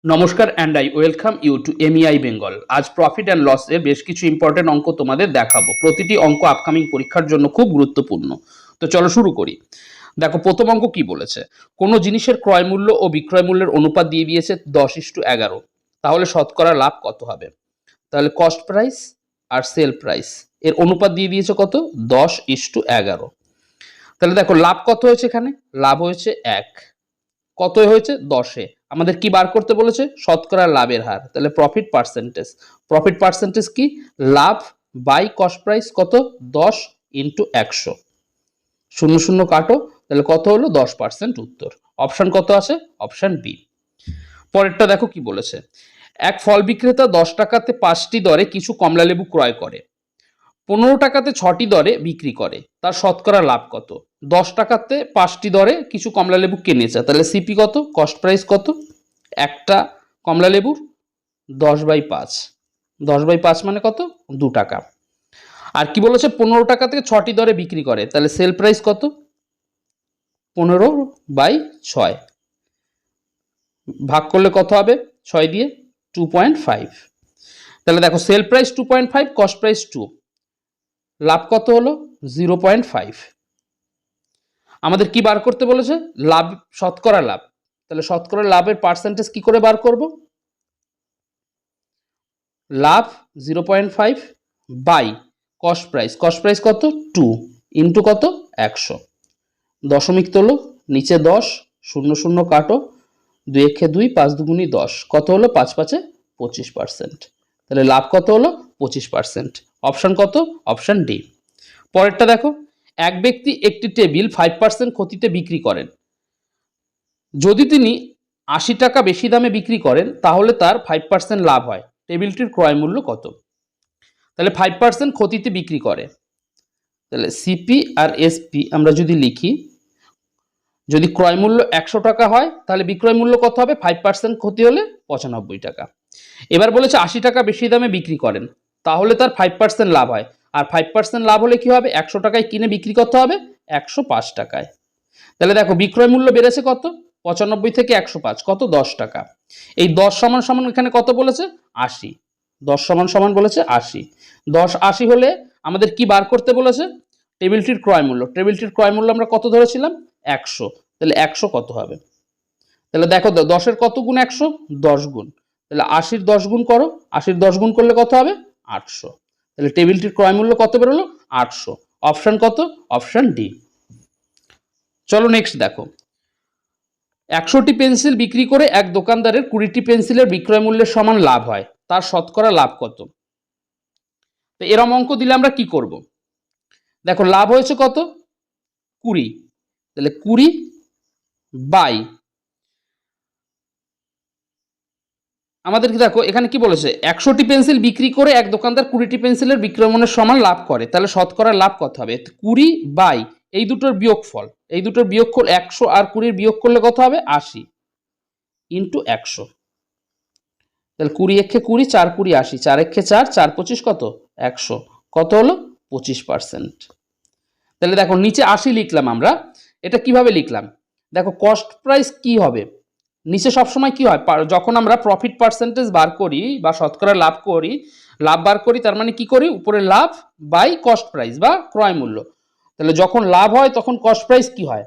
নমস্কার and I welcome you to MEI Bengal. আজ profit and লসে বেশ কিছু ইম্পর্টেন্ট অঙ্ক তোমাদের দেখাবো। প্রতিটি অঙ্ক আপকামিং পরীক্ষার জন্য খুব গুরুত্বপূর্ণ। তো চলো শুরু করি। দেখো প্রথম অঙ্ক কি বলেছে, কোনো জিনিসের ক্রয় মূল্য ও বিক্রয় মূল্যের অনুপাত দিয়ে দিয়েছে 10:11, তাহলে শতকরা লাভ কত হবে? তাহলে কস্ট প্রাইস আর সেল প্রাইস এর অনুপাত দিয়ে দিয়েছে কত? 10:11। তাহলে দেখো লাভ কত হয়েছে, এখানে লাভ হয়েছে 1, কত হয়েছে? 10-এ। আমাদের কি বার করতে বলেছে? শতকরা লাভের হার। তাহলে প্রফিট পার্সেন্টেজ। প্রফিট পার্সেন্টেজ কি? Love by cost price. কত? 10 ইন্টু 100। শূন্য শূন্য কাটো, তাহলে কত হলো? 10%। উত্তর অপশন কত আছে? Option B. পরেরটা দেখো কি বলেছে, এক ফল বিক্রেতা 10 টাকাতে 5টি দরে কিছু কমলালেবু ক্রয় করে, 15 টাকাতে 6টি দরে বিক্রি করে, তার শতকরা লাভ কত? 10 টাকাতে 5টি দরে কিছু কমলালেবু কিনেছে, তাহলে সিপি কত? কস্ট প্রাইস কত? একটা কমলালেবুর 10/5, 10/5 মানে কত? 2 টাকা। আর কি বলেছে? 15 টাকা থেকে 6টি দরে বিক্রি করে, তাহলে সেল প্রাইস কত? 15/6 ভাগ করলে কত হবে? 6 দিয়ে 2.5। তাহলে দেখো সেল প্রাইস 2.5, কস্ট প্রাইস 2, লাভ কত হলো? 0.5। আমাদের কি বার করতে বলেছে? লাভ, শতকরা লাভ। তাহলে শতকরা লাভের পার্সেন্টেজ কি করে বার করব? লাভ 0.5 by cost price. Cost price কত? 2 ইন্টু কত? 100। দশমিক তোলো, নিচে 10, শূন্য শূন্য কাটো, 2 একে 2, 5 দুগুণি 10, কত হলো? 5 5 25%। তাহলে লাভ কত হলো? 25%। অপশন কত? Option D. পরেরটা দেখো, এক ব্যক্তি একটি টেবিল 5% ক্ষতিতে বিক্রি করেন, যদি তিনি 80 টাকা বেশি দামে বিক্রি করেন তাহলে তার 5% লাভ হয়, টেবিলটির ক্রয় মূল্য কত? তাহলে 5% ক্ষতিতে বিক্রি করে, তাহলে সিপি আর এসপি আমরা যদি লিখি, যদি ক্রয় মূল্য 100 টাকা হয় তাহলে বিক্রয় মূল্য কত হবে? 5% ক্ষতি হলে 95 টাকা। এবার বলেছে 80 টাকা বেশি দামে বিক্রি করেন, তাহলে তার 5% লাভ হয়। আর 5% লাভ হলে কি হবে? 100 টাকায় কিনে বিক্রি করতে হবে 105 টাকায়। তাহলে দেখো বিক্রয় মূল্য বেড়েছে কত? 95 থেকে 105, কত? 10 টাকা। এই 10 সমান সমান এখানে কত বলেছে? 80। 10 সমান সমান বলেছে 80। 10 80 হলে আমাদের কি বার করতে বলেছে? টেবিলটির ক্রয় মূল্য। টেবিলটির ক্রয় মূল্য আমরা কত ধরেছিলাম? 100। তাহলে 100 কত হবে? তাহলে দেখো 10-এর কত গুণ 100? 10 গুণ। তাহলে 80-র 10 গুণ করো, 80-র 10 গুণ করলে কত হবে? 800। তাহলে টেবিলটির ক্রয় মূল্য কত বেরোলো? 800। অপশন কত? Option D. চলো নেক্সট দেখো, 100টি পেন্সিল বিক্রি করে এক দোকানদারের 20টি পেন্সিলের বিক্রয় মূল্যের সমান লাভ হয়, তার শতকরা লাভ কত? তো এরম অঙ্ক দিলে আমরা কি করব? দেখো লাভ হয়েছে কত? 20, তাহলে 20 বাই, আমাদের দেখো এখানে কি বলেছে? 100টি পেন্সিল বিক্রি করে এক দোকানদার 20টি পেন্সিলের বিক্রয় মূল্যের সমান লাভ করে, তাহলে শতকরা লাভ কত হবে? 20 বাই এই দুটোর বিয়োগফল, এই দুটোর বিয়োগফল 100 আর 20 বিয়োগ করলে কত হবে? 80 ইন্টু 100। তাহলে 20 একে 20, 4 20 80, 4 একে 4, 4 25 কত? 100, কত হলো? 25%। তাহলে দেখো নিচে 80 লিখলাম আমরা, এটা কিভাবে লিখলাম? দেখো কস্ট প্রাইস কি হবে? নিচে সবসময় কি হয়? যখন আমরা প্রফিট পার্সেন্টেজ বার করি বা শতকরা লাভ করি, লাভ বার করি, তার মানে কি করি? উপরে লাভ বাই কস্ট প্রাইস বা ক্রয় মূল্য। তাহলে যখন লাভ হয় তখন কস্ট প্রাইস কি হয়?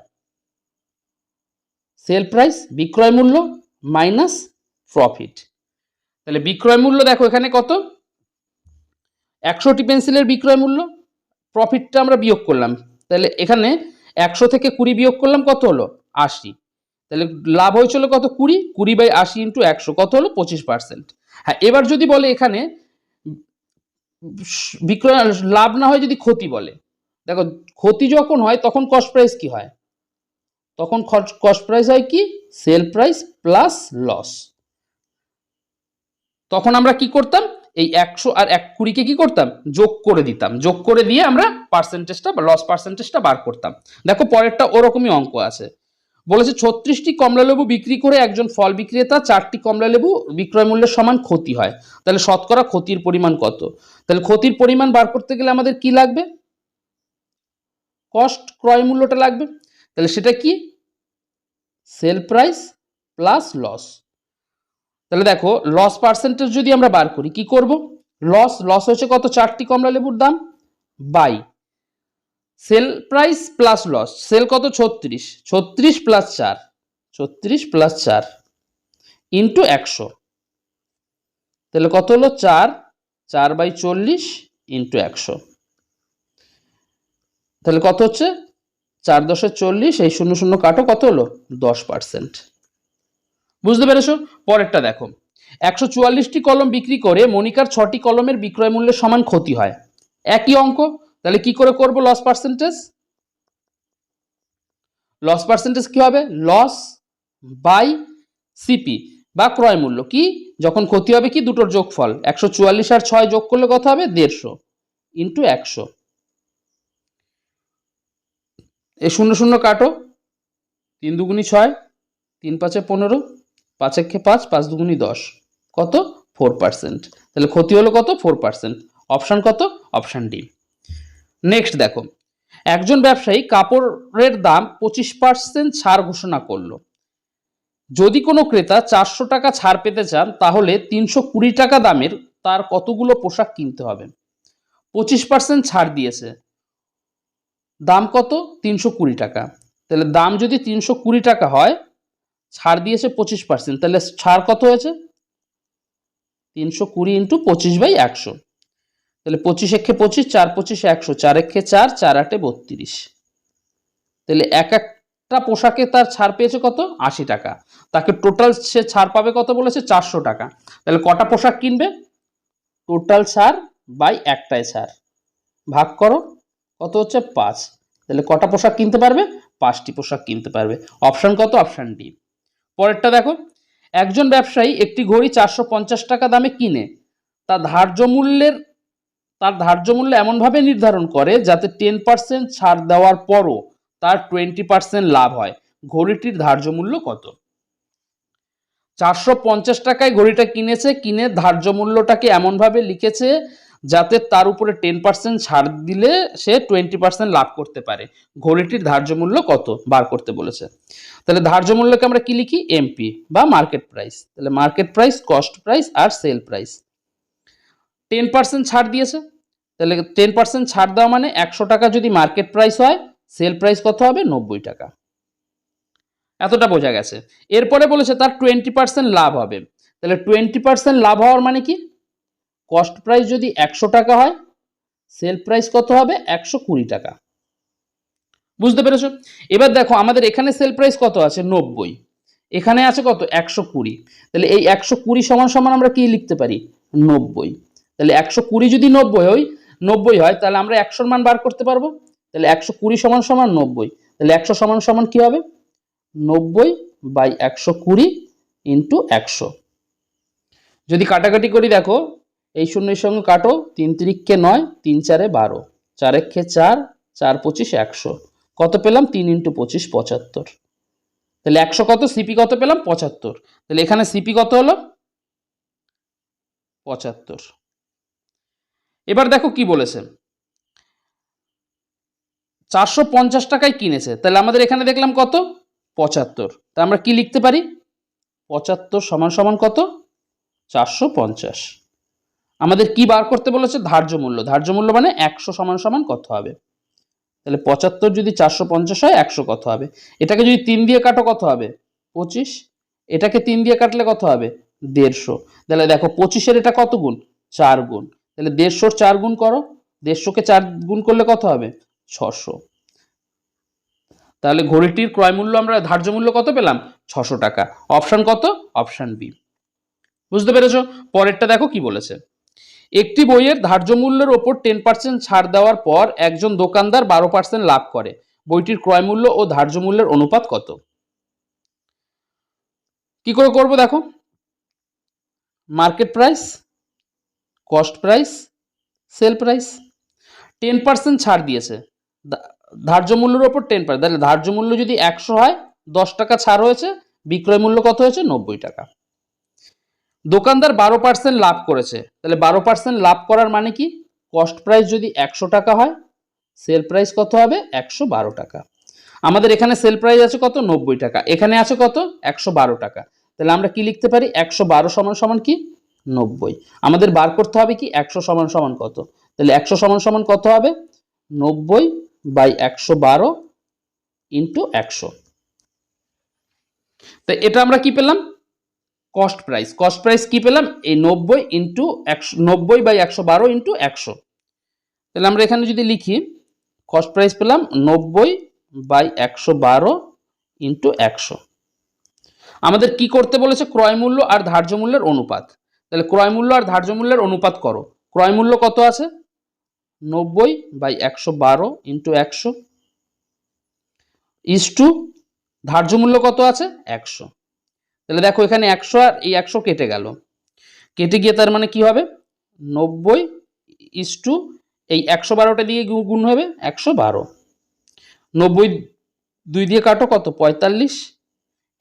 সেল প্রাইস, বিক্রয় মূল্য মাইনাস প্রফিট। তাহলে বিক্রয় মূল্য দেখো এখানে কত? 100টি পেন্সিলের বিক্রয় মূল্য, প্রফিটটা আমরা বিয়োগ করলাম, তাহলে এখানে 100 থেকে 20 বিয়োগ করলাম, কত হলো? 80। তাহলে লাভ হয়েছিল কত? 20, 20/80 ইন্টু 100, কত হলো? 25%। হ্যাঁ, এবার যদি বলে এখানে বিক্রয় লাভ না হয় যদি ক্ষতি বলে, দেখো ক্ষতি যখন হয় তখন কস্ট প্রাইস কি হয়? তখন কস্ট প্রাইস হয় কি? Sell price plus loss. তখন আমরা কি করতাম? এই 100 আর 20কে কি করতাম? যোগ করে দিতাম, যোগ করে দিয়ে আমরা পার্সেন্টেজটা বা লস পার্সেন্টেজটা বার করতাম। দেখো পরেরটা ওরকমই অঙ্ক আছে, বলেছে 36টি কমলালেবু বিক্রি করে একজন ফল বিক্রেতা 4টি কমলালেবু বিক্রয় মূল্যের সমান ক্ষতি হয়, তাহলে শতকরা ক্ষতির পরিমাণ কত? তাহলে ক্ষতির পরিমাণ বার করতে গেলে আমাদের কি লাগবে? কস্ট ক্রয় মূল্যটা লাগবে। তাহলে সেটা কি? Sell price plus loss. তাহলে দেখো লস পার্সেন্টেজ যদি আমরা বার করি কি করব, লস হচ্ছে কত, 4টি কমলা লেবুর দাম by sell price plus loss, sell কত 36, 36 প্লাস 4, 36 প্লাস 4 ইন্টু 100, তাহলে কত হলো 4/40 ইন্টু 100, তাহলে কত হচ্ছে 4×10=40, এই 00 কাটো, কত হলো 10%। বুঝতে পেরেছো? পরেরটা দেখো, 144টি কলম বিক্রি করে মনিকার 6টি কলমের বিক্রয় মূল্যের সমান ক্ষতি হয়, একই অঙ্ক, তাহলে কি করে করব লস পার্সেন্টেজ, লস পার্সেন্টেজ কি হবে, লস বাই সিপি বা ক্রয় মূল্য, কি যখন ক্ষতি হবে কি দুটোর যোগফল, 144 আর 6 যোগ করলে কত হবে 150 ইন্টু 100, এই 00 কাটো, 3 দুগুনি 6, 3 5 15, 5 1 5, 5 দুগুনি 10, কত 4%, তাহলে ক্ষতি হলো কত 4%, অপশন কত, অপশন ডি। নেক্সট দেখো, একজন ব্যবসায়ী কাপড়ের দাম 25% ছাড় ঘোষণা করলো, যদি কোনো ক্রেতা 400 টাকা ছাড় পেতে চান তাহলে 320 টাকা দামের তার কতগুলো পোশাক কিনতে হবে, 25% ছাড় দিয়েছে, দাম কত 320 টাকা, তাহলে দাম যদি 320 টাকা হয়, ছাড় দিয়েছে 25%, তাহলে ছাড় কত হয়েছে 320 ইন্টু 25/100, তাহলে 25 একে 25, 4 25 100, 4 একে 4, 4 8 32, তাহলে এক একটা পোশাকে তার ছাড় পেয়েছে কত 80 টাকা, তাকে টোটাল সে ছাড় পাবে কত বলেছে 400 টাকা, তাহলে কটা পোশাক কিনবে, টোটাল ছাড় বাই একটায় ছাড় ভাগ করো, কত হচ্ছে 5, তাহলে কটা পোশাক কিনতে পারবে 5টি পোশাক কিনতে পারবে, অপশন কত, অপশন ডি। পরেরটা দেখো, একজন ব্যবসায়ী একটি ঘড়ি 450 টাকা দামে কিনে তার ধার্য মূল্য এমনভাবে নির্ধারণ করে যাতে 10% ছাড় দেওয়ার পরও তার 20% লাভ হয়, ঘড়িটির ধার্য মূল্য কত, 450 টাকায় ঘড়িটা কিনেছে, কিনে ধার্য মূল্যটাকে এমনভাবে লিখেছে যাতে তার উপরে 10% ছাড় দিলে সে 20% লাভ করতে পারে, ঘড়িটির ধার্য মূল্য কত বার করতে বলেছে, তাহলে ধার্য মূল্যকে আমরা কি লিখি এমপি বা মার্কেট প্রাইস, তাহলে মার্কেট প্রাইস, কস্ট প্রাইস আর সেল প্রাইস, 10% ছাড় দিয়েছে, তাহলে 10% ছাড় দেওয়া মানে 100 টাকা যদি মার্কেট প্রাইস হয়, সেল প্রাইস কত হবে 90 টাকা, এতটা বোঝা গেছে। এরপরে বলেছে তার 20% লাভ হবে, তাহলে 20% লাভ হওয়ার মানে কি, কস্ট প্রাইস যদি 100 টাকা হয়, সেল প্রাইস কত হবে 120 টাকা। বুঝতে পেরেছো? এবার দেখো আমাদের এখানে সেল প্রাইস কত আছে 90, এখানে আছে কত 120, তাহলে এই 120 সমান সমান আমরা কি লিখতে পারি 90, তাহলে 120 যদি 90 হয় তাহলে আমরা 100 মান বার করতে পারবো, তাহলে 120 সমান সমান 90, তাহলে 100 সমান সমান কি হবে 90/120 ইন্টু 100, যদি কাটাকাটি করি দেখো এই শূন্যের সঙ্গে কাটো, 3 3 9, 3 4 12, 4 1 4, 4 25 100, কত পেলাম 3 ইন্টু 25 75, তাহলে 100 কত সিপি কত পেলাম 75, তাহলে এখানে সিপি কত হলো 75। এবার দেখো কি বলেছে 450 টাকায় কিনেছে, তাহলে আমাদের এখানে দেখলাম কত 75, তা আমরা কি লিখতে পারি 75 সমান সমান কত 450, আমাদের কি বার করতে বলেছে ধার্য মূল্য মানে 100 সমান সমান কত হবে, তাহলে 75 যদি 450 হয় 100 কত হবে, এটাকে যদি 3 দিয়ে কাটো কত হবে 25, এটাকে 3 দিয়ে কাটলে কত হবে 150, তাহলে দেখো 25-এর এটা কত গুণ 4 গুণ, তাহলে 150-র 4 গুণ করো, 150-কে 4 গুণ করলে কত হবে 600, তাহলে ঘড়িটির ক্রয় মূল্য আমরা ধার্য মূল্য কত পেলাম 600 টাকা, অপশন কত, অপশন বি। বুঝতে পেরেছো? পরেরটা দেখো কি বলেছে, একটি বইয়ের ধার্য মূল্যের ওপর 10% ছাড় দেওয়ার পর একজন দোকানদার 12% লাভ করে, বইটির ক্রয় মূল্য ও ধার্য মূল্যের অনুপাত কত, কি করে করব দেখো market price, cost price, sell price, 10% ছাড় দিয়েছে, ধার্য মূল্যের ওপর 10%, তাহলে ধার্য মূল্য যদি 100 হয় 10 টাকা ছাড় হয়েছে, বিক্রয় মূল্য কত হয়েছে 90 টাকা, দোকানদার 12% লাভ করেছে, তাহলে 12% লাভ করার মানে কি, কস্ট প্রাইস যদি 100 টাকা হয়, সেল প্রাইস কত হবে 112 টাকা, আমাদের এখানে সেল প্রাইস আছে কত 90 টাকা, এখানে আছে কত 112 টাকা, তাহলে আমরা কি লিখতে পারি 112 সমান সমান কি 90। আমাদের বার করতে হবে কি 100 সমান সমান কত, তাহলে 100 সমান সমান কত হবে 90/112 ইন্টু 100। তো এটা আমরা কি পেলাম কস্ট প্রাইস। কস্ট প্রাইস কি পেলাম এই 90 ইন্টু 90/112 ইন্টু 100। তাহলে আমরা এখানে যদি লিখি কস্ট প্রাইস পেলাম 90/112 ইন্টু 100। আমাদের কি করতে বলেছে ক্রয় মূল্য আর ধার্য মূল্যের অনুপাত। তাহলে ক্রয় মূল্য আর ধার্য মূল্যের অনুপাত করো। ক্রয় মূল্য কত আছে 90/112 ইন্টু 100 ইস টু ধার্য মূল্য কত আছে 100। তাহলে দেখো এখানে 100 আর এই 100 কেটে গেল, কেটে গিয়ে তার মানে কি হবে 90 ইস টু এই 112টা দিয়ে গুণ হবে 112। 90 2 দিয়ে কাটো কত 45,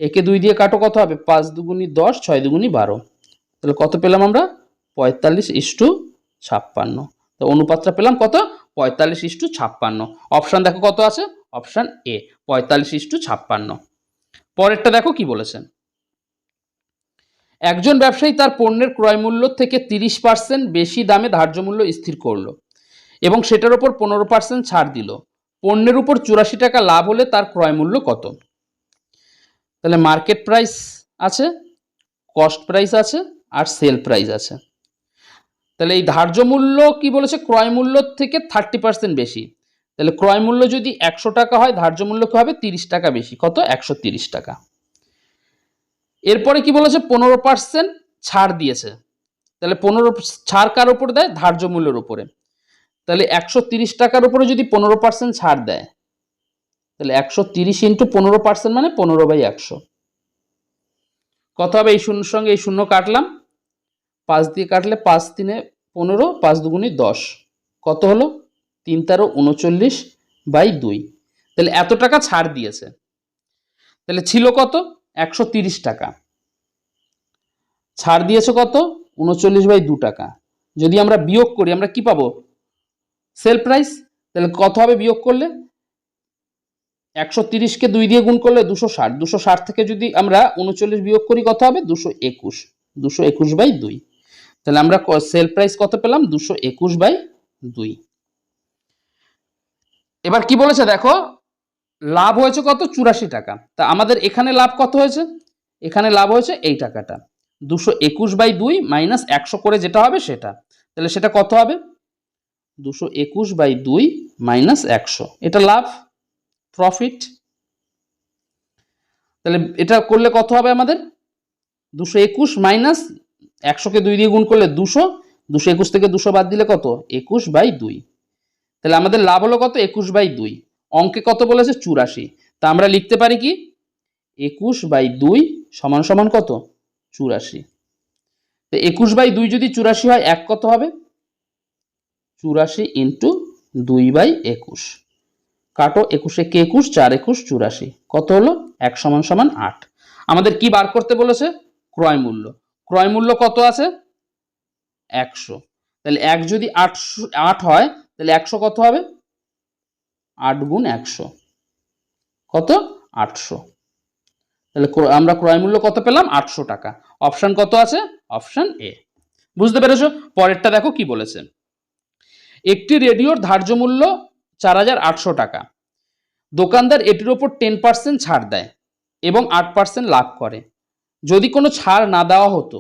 একে 2 দিয়ে কাটো কত হবে 5 দুগুনি 10 6 দুগুনি 12। তাহলে কত পেলাম আমরা 45:56। তো অনুপাতটা পেলাম কত 45:56। অপশান দেখো কত আছে, অপশান এ 45:56। পরেরটা দেখো কি বলেছেন, একজন ব্যবসায়ী তার পণ্যের ক্রয় মূল্য থেকে 30% বেশি দামে ধার্য মূল্য স্থির করলো এবং সেটার উপর 15% ছাড় দিল। পণ্যের উপর 84 টাকা লাভ হলে তার ক্রয় মূল্য কত। তাহলে মার্কেট প্রাইস আছে, কস্ট প্রাইস আছে আর সেল প্রাইস আছে। তাহলে এই ধার্য মূল্য কি বলেছে ক্রয় মূল্য থেকে 30% বেশি। তাহলে ক্রয় মূল্য যদি 100 টাকা হয় ধার্য মূল্য কি হবে 30 টাকা বেশি, কত 130 টাকা। এরপরে কি বলেছে 15% ছাড় দিয়েছে। তাহলে 15 ছাড় কার উপর দেয় ধার্য মূল্যের উপরে। তাহলে 130 টাকার উপরে যদি 15% ছাড় দেয় তাহলে 130 ইন্টু 15% মানে 15/100। কত হবে এই শূন্যর সঙ্গে এই শূন্য কাটলাম, 5 দিয়ে কাটলে 5 3 15, 5 দুগুনি 10, কত হলো 3 13 39/2। তাহলে এত টাকা ছাড় দিয়েছে। তাহলে ছিল কত 130 টাকা, ছাড় দিয়েছে কত 39/2 টাকা। যদি আমরা বিয়োগ করি আমরা কি পাবো সেল প্রাইস। তাহলে কত হবে বিয়োগ করলে 130কে 2 দিয়ে গুণ করলে 260, 260 থেকে যদি আমরা 39 বিয়োগ করি কত হবে 221, 221/2। তাহলে আমরা সেল প্রাইস কত পেলাম 221/2। এবার কি বলেছে দেখো লাভ হয়েছে কত 84 টাকা। তা আমাদের এখানে লাভ কত হয়েছে, এখানে লাভ হয়েছে এই টাকাটা 221/2 মাইনাস 100 করে যেটা হবে সেটা। তাহলে সেটা কত হবে 221/2 মাইনাস 100, এটা লাভ প্রফিট। তাহলে এটা করলে কত হবে আমাদের 221 মাইনাস 100কে 2 দিয়ে গুণ করলে 200, 221 থেকে 200 বাদ দিলে কত 21/2। তাহলে আমাদের লাভ হলো কত 21/2। অঙ্কে কত বলেছে 84। তা আমরা লিখতে পারি কি 21/2 সমান সমান কত 84। তো 21/2 যদি 84 হয় এক কত হবে 84 ইন্টু 2/21। কাটো 21 কে 21, 4 21 84, কত হলো 1 সমান সমান 8। আমাদের কি বার করতে বলেছে ক্রয় মূল্য। ক্রয় মূল্য কত আছে 100। তাহলে 1 যদি 8 হয় তাহলে 100 কত হবে 8 গুণ 100 কত 800। তাহলে আমরা ক্রয় মূল্য কত পেলাম 800 টাকা। অপশন কত আছে অপশন এ। বুঝতে পেরেছো। পরেরটা দেখো কি বলেছে, একটি রেডিওর ধার্য মূল্য 4800 টাকা, দোকানদার এটির ওপর 10% ছাড় দেয় এবং 8% লাভ করে। যদি কোনো ছাড় না দেওয়া হতো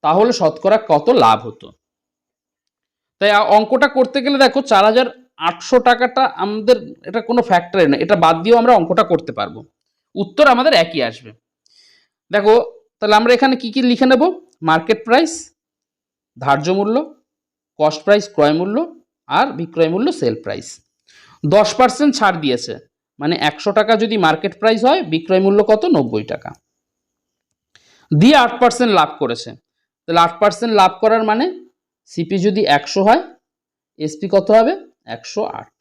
তাহলে শতকরা কত লাভ হতো। তাই অঙ্কটা করতে গেলে দেখো 4800 টাকাটা আমাদের এটা কোনো ফ্যাক্টর না, এটা বাদ দিয়েও আমরা অঙ্কটা করতে পারবো, উত্তর আমাদের একই আসবে। দেখো তাহলে আমরা এখানে কি কি লিখে নেব মার্কেট প্রাইস ধার্য মূল্য, কস্ট প্রাইস ক্রয় মূল্য আর বিক্রয় মূল্য সেল প্রাইস। 10% ছাড় দিয়েছে মানে 100 টাকা যদি মার্কেট প্রাইস হয় বিক্রয় মূল্য কত 90 টাকা দিয়ে 8% লাভ করেছে। তাহলে 8% লাভ করার মানে সিপি যদি 100 হয় এসপি কত হবে 108।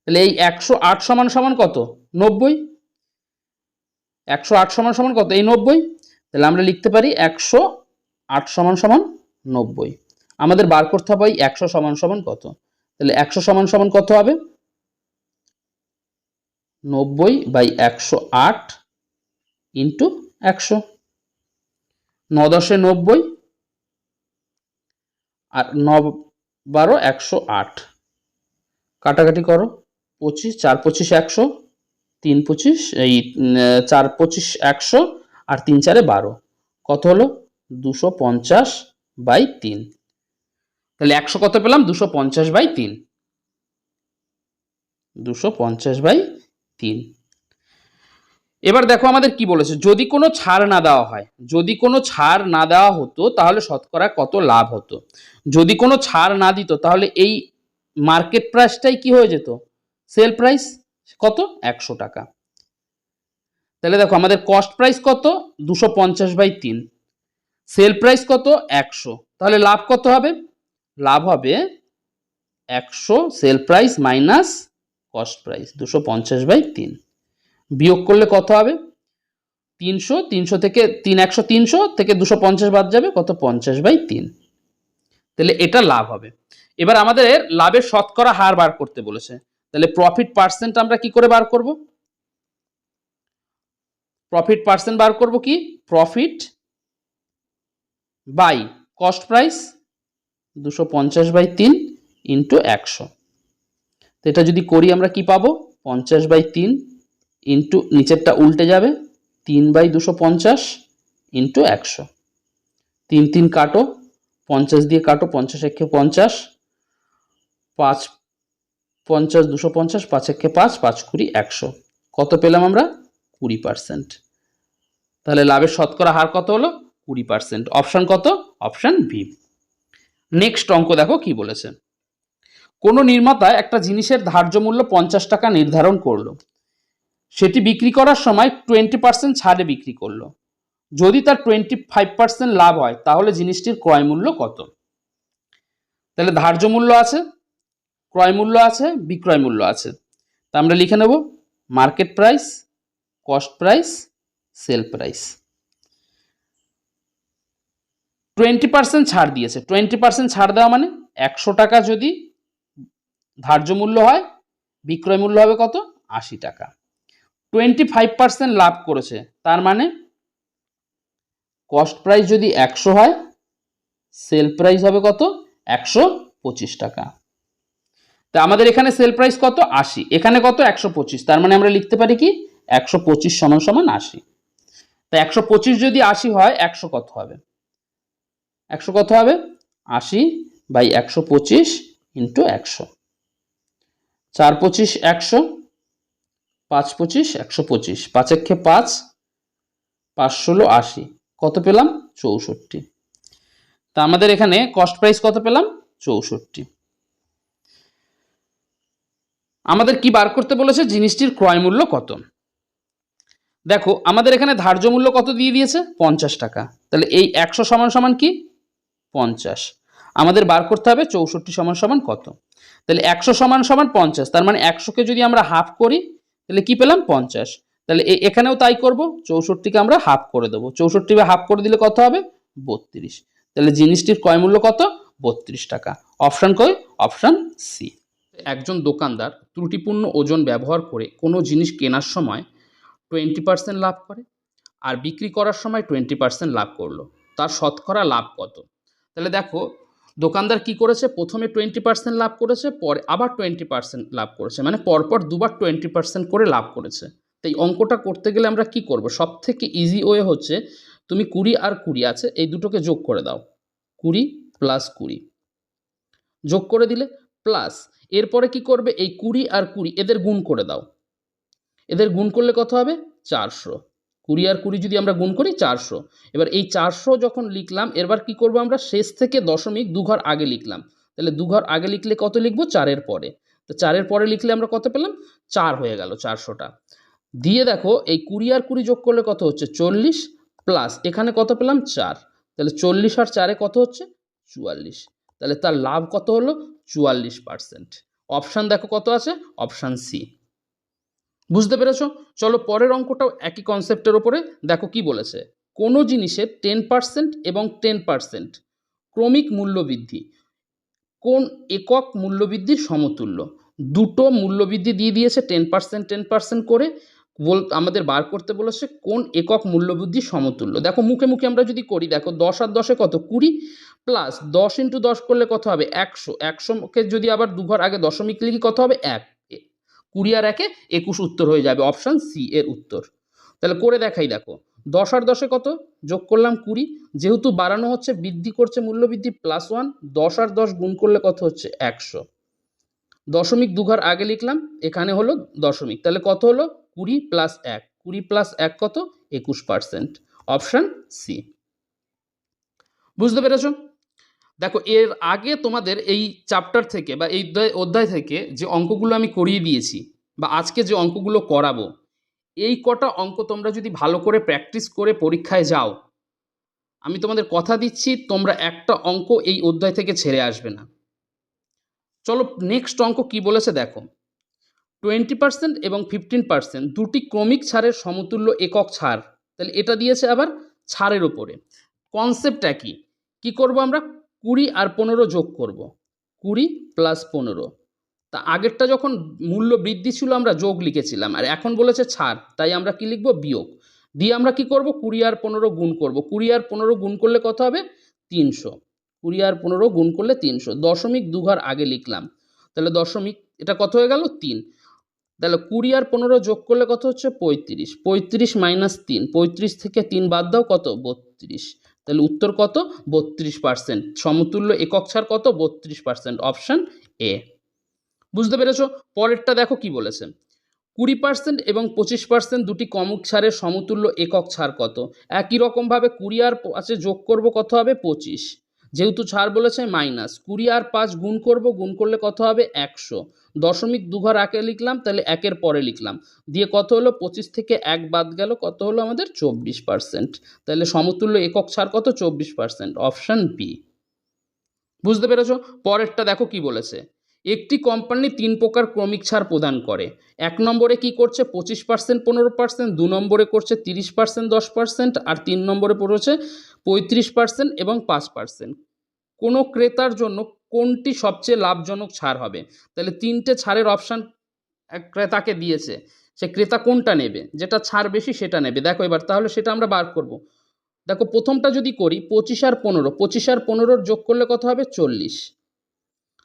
তাহলে এই 108 সমান সমান কত 90, 108 সমান সমান কত এই 90। তাহলে আমরা লিখতে পারি 108 সমান সমান 90। আমাদের বার করতে হবে 100 সমান সমান কত। তাহলে 100 সমান সমান কত হবে 90/108 ইন্টু 100। 9 10 90 আর 9 12 108, কাটাকাটি করো, 25 4 25 100, 3 25 এই 4 25 100 আর 3 4 12, কত হলো 250/3। তাহলে 100 কত পেলাম 250/3, 250/3। এবার দেখো আমাদের কি বলেছে, যদি কোনো ছাড় না দেওয়া হয়, যদি কোনো ছাড় না দেওয়া হতো তাহলে শতকরা কত লাভ হতো। যদি কোনো ছাড় না দিত তাহলে এই মার্কেট প্রাইসটাই কি হয়ে যেত, সেল প্রাইস, কত 100 টাকা। তাহলে দেখো আমাদের কস্ট প্রাইস কত 250/3, সেল প্রাইস কত 100, তাহলে লাভ কত হবে, লাভ হবে 100 sell price minus cost price 250/3, বিয়োগ করলে কত হবে 300, 300 থেকে 3 100 300 থেকে 250 বাদ যাবে, কত 50/3। তাহলে এটা লাভ হবে। এবার আমাদের লাভের শতকরা হার বার করতে বলেছে, তাহলে প্রফিট পার্সেন্ট আমরা কি করে বার করব, প্রফিট পার্সেন্ট বার করব কি, profit by cost price 250/3 into 100। তো এটা যদি করি আমরা কি পাবো 50/3 ইন্টু নিচেরটা উল্টে যাবে 3/250 ইন্টু 100, 3 3 কাটো, 50 দিয়ে কাটো, 50 একে 50, 5 50 250, 5 একে 5, 5 20 100, কত পেলাম আমরা 20%। তাহলে লাভের শতকরা হার কত হলো 20%, অপশন কত, অপশন বি। নেক্সট অঙ্ক দেখো কি বলেছে, কোনো নির্মাতা একটা জিনিসের ধার্য মূল্য 50 টাকা নির্ধারণ করলো, সেটি বিক্রি করার সময় 20% ছাড়ে বিক্রি করলো, যদি তার 25% লাভ হয় তাহলে জিনিসটির ক্রয় মূল্য কত। তাহলে ধার্য মূল্য আছে, ক্রয় মূল্য আছে, বিক্রয় মূল্য আছে, তা আমরা লিখে নেব market price, cost price, sell price. 20% ছাড় দিয়েছে, 20% ছাড় দেওয়া মানে 100 টাকা যদি ধার্য মূল্য হয়, বিক্রয় মূল্য হবে কত 80 টাকা। 25% লাভ করেছে, তার মানে কস্ট প্রাইস যদি 100 হয়, সেল প্রাইস হবে কত 125 টাকা। তা আমাদের এখানে সেল প্রাইস কত 80, এখানে কত 125, তার মানে আমরা লিখতে পারি কি 125 সমান সমান 80। তা 125 যদি 80 হয় 100 কত হবে, 100 কত হবে 80/125 ইন্টু 100, 4 25 100, 5 25 125, 5 একে 5, 5 16 80, কত পেলাম 64। তা আমাদের এখানে কস্ট প্রাইস কত পেলাম 64। আমাদের কি বার করতে বলেছে, জিনিসটির ক্রয় মূল্য কত। দেখো আমাদের এখানে ধার্য মূল্য কত দিয়ে দিয়েছে 50 টাকা, তাহলে এই 100 সমান সমান কি 50, আমাদের বার করতে হবে 64 সমান সমান কত। তাহলে 100 সমান সমান 50, তার মানে 100কে যদি আমরা হাফ করি তাহলে কি পেলাম 50, তাহলে এখানেও তাই করব, 64কে আমরা হাফ করে দেবো, 64 হাফ করে দিলে কত হবে 32। তাহলে জিনিসটির ক্রয় মূল্য কত 32 টাকা, অপশন কই, অপশন সি। একজন দোকানদার ত্রুটিপূর্ণ ওজন ব্যবহার করে কোনো জিনিস কেনার সময় 20% লাভ করে আর বিক্রি করার সময় 20% লাভ করলো, তার শতকরা লাভ কত। তাহলে দেখো দোকানদার কি করেছে, প্রথমে 20% লাভ করেছে, পরে আবার 20% লাভ করেছে, মানে পরপর দুবার 20% করে লাভ করেছে। তাই অঙ্কটা করতে গেলে আমরা কি করব, সব থেকে ইজি ওয়ে হচ্ছে তুমি 20 আর 20 আছে এই দুটোকে যোগ করে দাও, 20 প্লাস 20 যোগ করে দিলে, প্লাস এরপরে কি করবে এই 20 আর 20 এদের গুণ করে দাও, এদের গুণ করলে কত হবে 400, 20 আর 20 যদি আমরা গুণ করি 400। এবার এই 400 যখন লিখলাম, এবার কি করব আমরা শেষ থেকে দশমিক 2 ঘর আগে লিখলাম, তাহলে 2 ঘর আগে লিখলে কত লিখবো 4 এর পরে, তো 4 এর পরে লিখলে আমরা কত পেলাম 4 হয়ে গেল 400টা। দিয়ে দেখো এই 20 আর 20 যোগ করলে কত হচ্ছে 40, প্লাস এখানে কত পেলাম 4, তাহলে 40 আর 4 কত হচ্ছে 44, তাহলে তার লাভ কত হলো 44%। অপশান দেখো কত আছে, অপশান সি। বুঝতে পেরেছ, চলো পরের অঙ্কটাও একই কনসেপ্টের ওপরে, দেখো কি বলেছে, কোনো জিনিসের 10% এবং 10% ক্রমিক মূল্যবৃদ্ধি কোন একক মূল্যবৃদ্ধির সমতুল্য। দুটো মূল্যবৃদ্ধি দিয়ে দিয়েছে 10% 10% করে, আমাদের বার করতে বলেছে কোন একক মূল্যবৃদ্ধি সমতুল্য। দেখো মুখে মুখে আমরা যদি করি, দেখো 10 আর 10 কত 20, প্লাস 10 ইন্টু 10 করলে কত হবে 100, 100কে যদি আবার দুঘর আগে দশমিক লিখি কত হবে 1, 20 আর 1 21 উত্তর হয়ে যাবে, অপশান সি এর উত্তর। তাহলে করে দেখাই, দেখো 10 আর 10 কত, যোগ করলাম 20, যেহেতু বাড়ানো হচ্ছে বৃদ্ধি করছে মূল্যবৃদ্ধি +1, 10 আর 10 গুণ করলে কত হচ্ছে 100, দশমিক দুঘর আগে লিখলাম, এখানে হলো দশমিক, তাহলে কত হলো 20 + 1, 20 + 1 কত 21%, অপশান সি। বুঝতে পেরেছো? দেখো এর আগে তোমাদের এই চ্যাপ্টার থেকে বা এই অধ্যায় থেকে যে অঙ্কগুলো আমি করিয়ে দিয়েছি বা আজকে যে অঙ্কগুলো করাবো, এই কটা অঙ্ক তোমরা যদি ভালো করে প্র্যাকটিস করে পরীক্ষায় যাও, আমি তোমাদের কথা দিচ্ছি তোমরা একটা অঙ্ক এই অধ্যায় থেকে ছেড়ে আসবে না। চলো নেক্সট অঙ্ক কি বলেছে দেখো। 20% এবং 15% দুটি ক্রমিক ছাড়ের সমতুল্য একক ছাড়, তাহলে এটা দিয়েছে আবার ছাড়ের উপরে। কনসেপ্ট একই, কি করব আমরা 20 আর 15 যোগ করব, 20 + 15। তা আগেরটা যখন মূল্য বৃদ্ধি ছিল আমরা যোগ লিখেছিলাম, আর এখন বলেছে ছাড়, তাই আমরা কি লিখব বিয়োগ। দিয়ে আমরা কি করব 20 আর 15 গুণ করব, 20 আর 15 গুণ করলে কত হবে 300, 20 আর 15 গুণ করলে 300, দশমিক দুঘর আগে লিখলাম, তাহলে দশমিক এটা কত হয়ে গেল 3, তাহলে 20 আর 15 যোগ করলে কত হচ্ছে 35, 35 - 3, 35 থেকে 3 বাদ দাও কত 32, তাহলে উত্তর কত 32%, সমতুল্য একক ছাড় কত 32%, অপশান এ। বুঝতে পেরেছো? পরেরটা দেখো কি বলেছে, 20% এবং 25% দুটি ক্রমিক ছাড়ের সমতুল্য একক ছাড় কত। একই রকমভাবে 20 আর 5 যোগ করব কত হবে 25, যেহেতু ছাড় বলেছে মাইনাস, 20 আর 5 গুণ করব, গুণ করলে কত হবে 100, দশমিক দুঘর আগে লিখলাম, তাহলে একের পরে লিখলাম, দিয়ে কত হলো 25 থেকে 1 বাদ গেল, কত হলো আমাদের 24%, তাহলে সমতুল্য একক ছাড় কত 24%, অপশান বি। বুঝতে পেরেছো? পরেরটা দেখো কি বলেছে, একটি কোম্পানি 3 প্রকার ক্রমিক ছাড় প্রদান করে। 1 নম্বরে কি করছে 25%, 15%, 2 নম্বরে করছে 30%, 10%, আর 3 নম্বরে পড়েছে 35% এবং 5%। কোনো ক্রেতার জন্য কোনটি সবচেয়ে লাভজনক ছাড় হবে। তাহলে 3টে ছাড়ের অপশান ক্রেতাকে দিয়েছে, সে ক্রেতা কোনটা নেবে, যেটা ছাড় বেশি সেটা নেবে। দেখো এবার তাহলে সেটা আমরা বার করব। দেখো প্রথমটা যদি করি 25 আর 15, 25 আর 15 যোগ করলে কত হবে 40,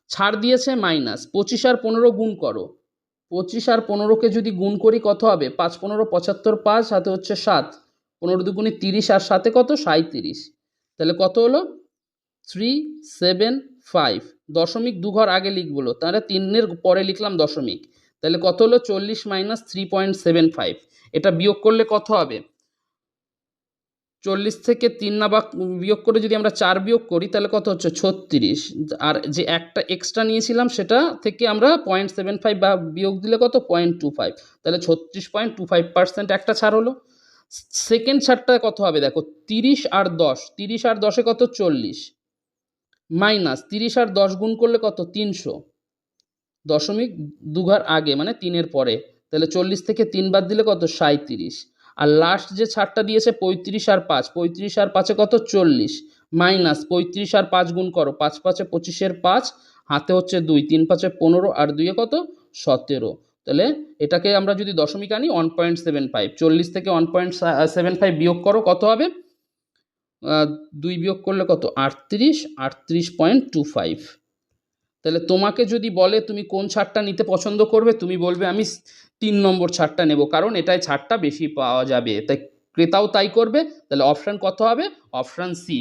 ছাড় দিয়েছে মাইনাস, 25 আর 15 গুণ করো, 25 আর 15কে যদি গুণ করি কত হবে 5 15 75, 5 হাতে হচ্ছে 7, 15 দুগুণে 30 আর সাথে কত 37, তাহলে কত হলো 375, দশমিক দুঘর আগে লিখবো, তাহলে 3-এর পরে লিখলাম দশমিক, তাহলে কত হলো 40 - 3.75, এটা বিয়োগ করলে কত হবে 40 থেকে 3 না বা বিয়োগ করে যদি আমরা 4 বিয়োগ করি তাহলে কত হচ্ছে 36, আর যে একটা এক্সট্রা নিয়েছিলাম সেটা থেকে আমরা 0.75 বা বিয়োগ দিলে কত 0.25, তাহলে 36.25% একটা ছাড় হলো। সেকেন্ড ছাড়টা কত হবে দেখো 30 আর 10, 30 আর 10 কত 40, মাইনাস 30 আর 10 গুণ করলে কত 300, দশমিক দুঘর আগে মানে 3-এর পরে, তাহলে 40 থেকে 3 বাদ দিলে কত 37, আর লাস্ট যে ছাড়টা দিয়েছে 35 আর 5, 35 আর 5 কত 40, মাইনাস 35 আর 5 গুণ করো, 5 5 25-এর 5, হাতে হচ্ছে 2, 3 5 15 আর 2 কত 17, তাহলে এটাকে আমরা যদি দশমিক আনি 1.75, 40 থেকে 1.75 বিয়োগ করো কত হবে 2 বিয়োগ করলে কত 38, 38.25। তাহলে তোমাকে যদি বলে তুমি কোন ছাড়টা নিতে পছন্দ করবে, তুমি বলবে আমি 3 নম্বর ছাড়টা নেব, কারণ এটায় ছাড়টা বেশি পাওয়া যাবে, তাই ক্রেতাও তাই করবে। তাহলে অপশান কত হবে অপশান সি,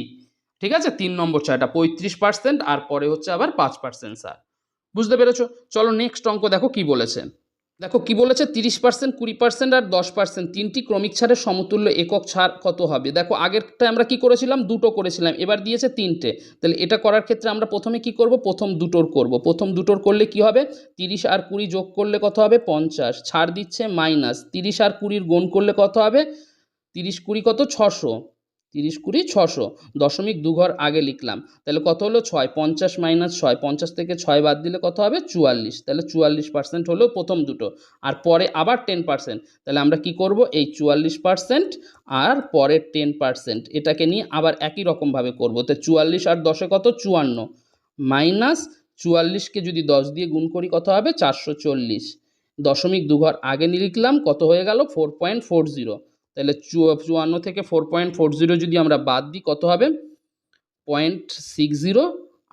ঠিক আছে 3 নম্বর ছাড়টা 35% আর পরে হচ্ছে আবার 5% ছাড়। বুঝতে পেরেছো? চলো নেক্সট অঙ্ক দেখো কি বলেছে। দেখো কি বলেছে 30%, 20% আর 10% তিনটি ক্রমিক ছাড়ের সমতুল্য একক ছাড় কত হবে। দেখো আগেরটা আমরা কি করেছিলাম দুটো করেছিলাম, এবার দিয়েছে তিনটে, তাহলে এটা করার ক্ষেত্রে আমরা প্রথমে কি করব প্রথম দুটোর করব, প্রথম দুটোর করলে কি হবে 30 আর 20 যোগ করলে কত হবে 50, ছাড় দিচ্ছে মাইনাস, 30 আর 20 গুণ করলে কত হবে 30 20 কত 600, 30 20 600, দশমিক দুঘর আগে লিখলাম, তাহলে কত হলো 6, 50 - 6, 50 থেকে 6 বাদ দিলে কত হবে 44, তাহলে 44% হলো প্রথম দুটো, আর পরে আবার 10%, তাহলে আমরা কি করব এই 44% আর পরের 10% এটাকে নিয়ে আবার একই রকমভাবে করব, তো 44 আর 10 কত 54, মাইনাস 44কে যদি 10 দিয়ে গুণ করি কত হবে 440, দশমিক দুঘর আগে নিয়ে লিখলাম, কত হয়ে গেল 4.40। তাহলে 54 থেকে 4.40 যদি আমরা বাদ দিই কত হবে 0.60,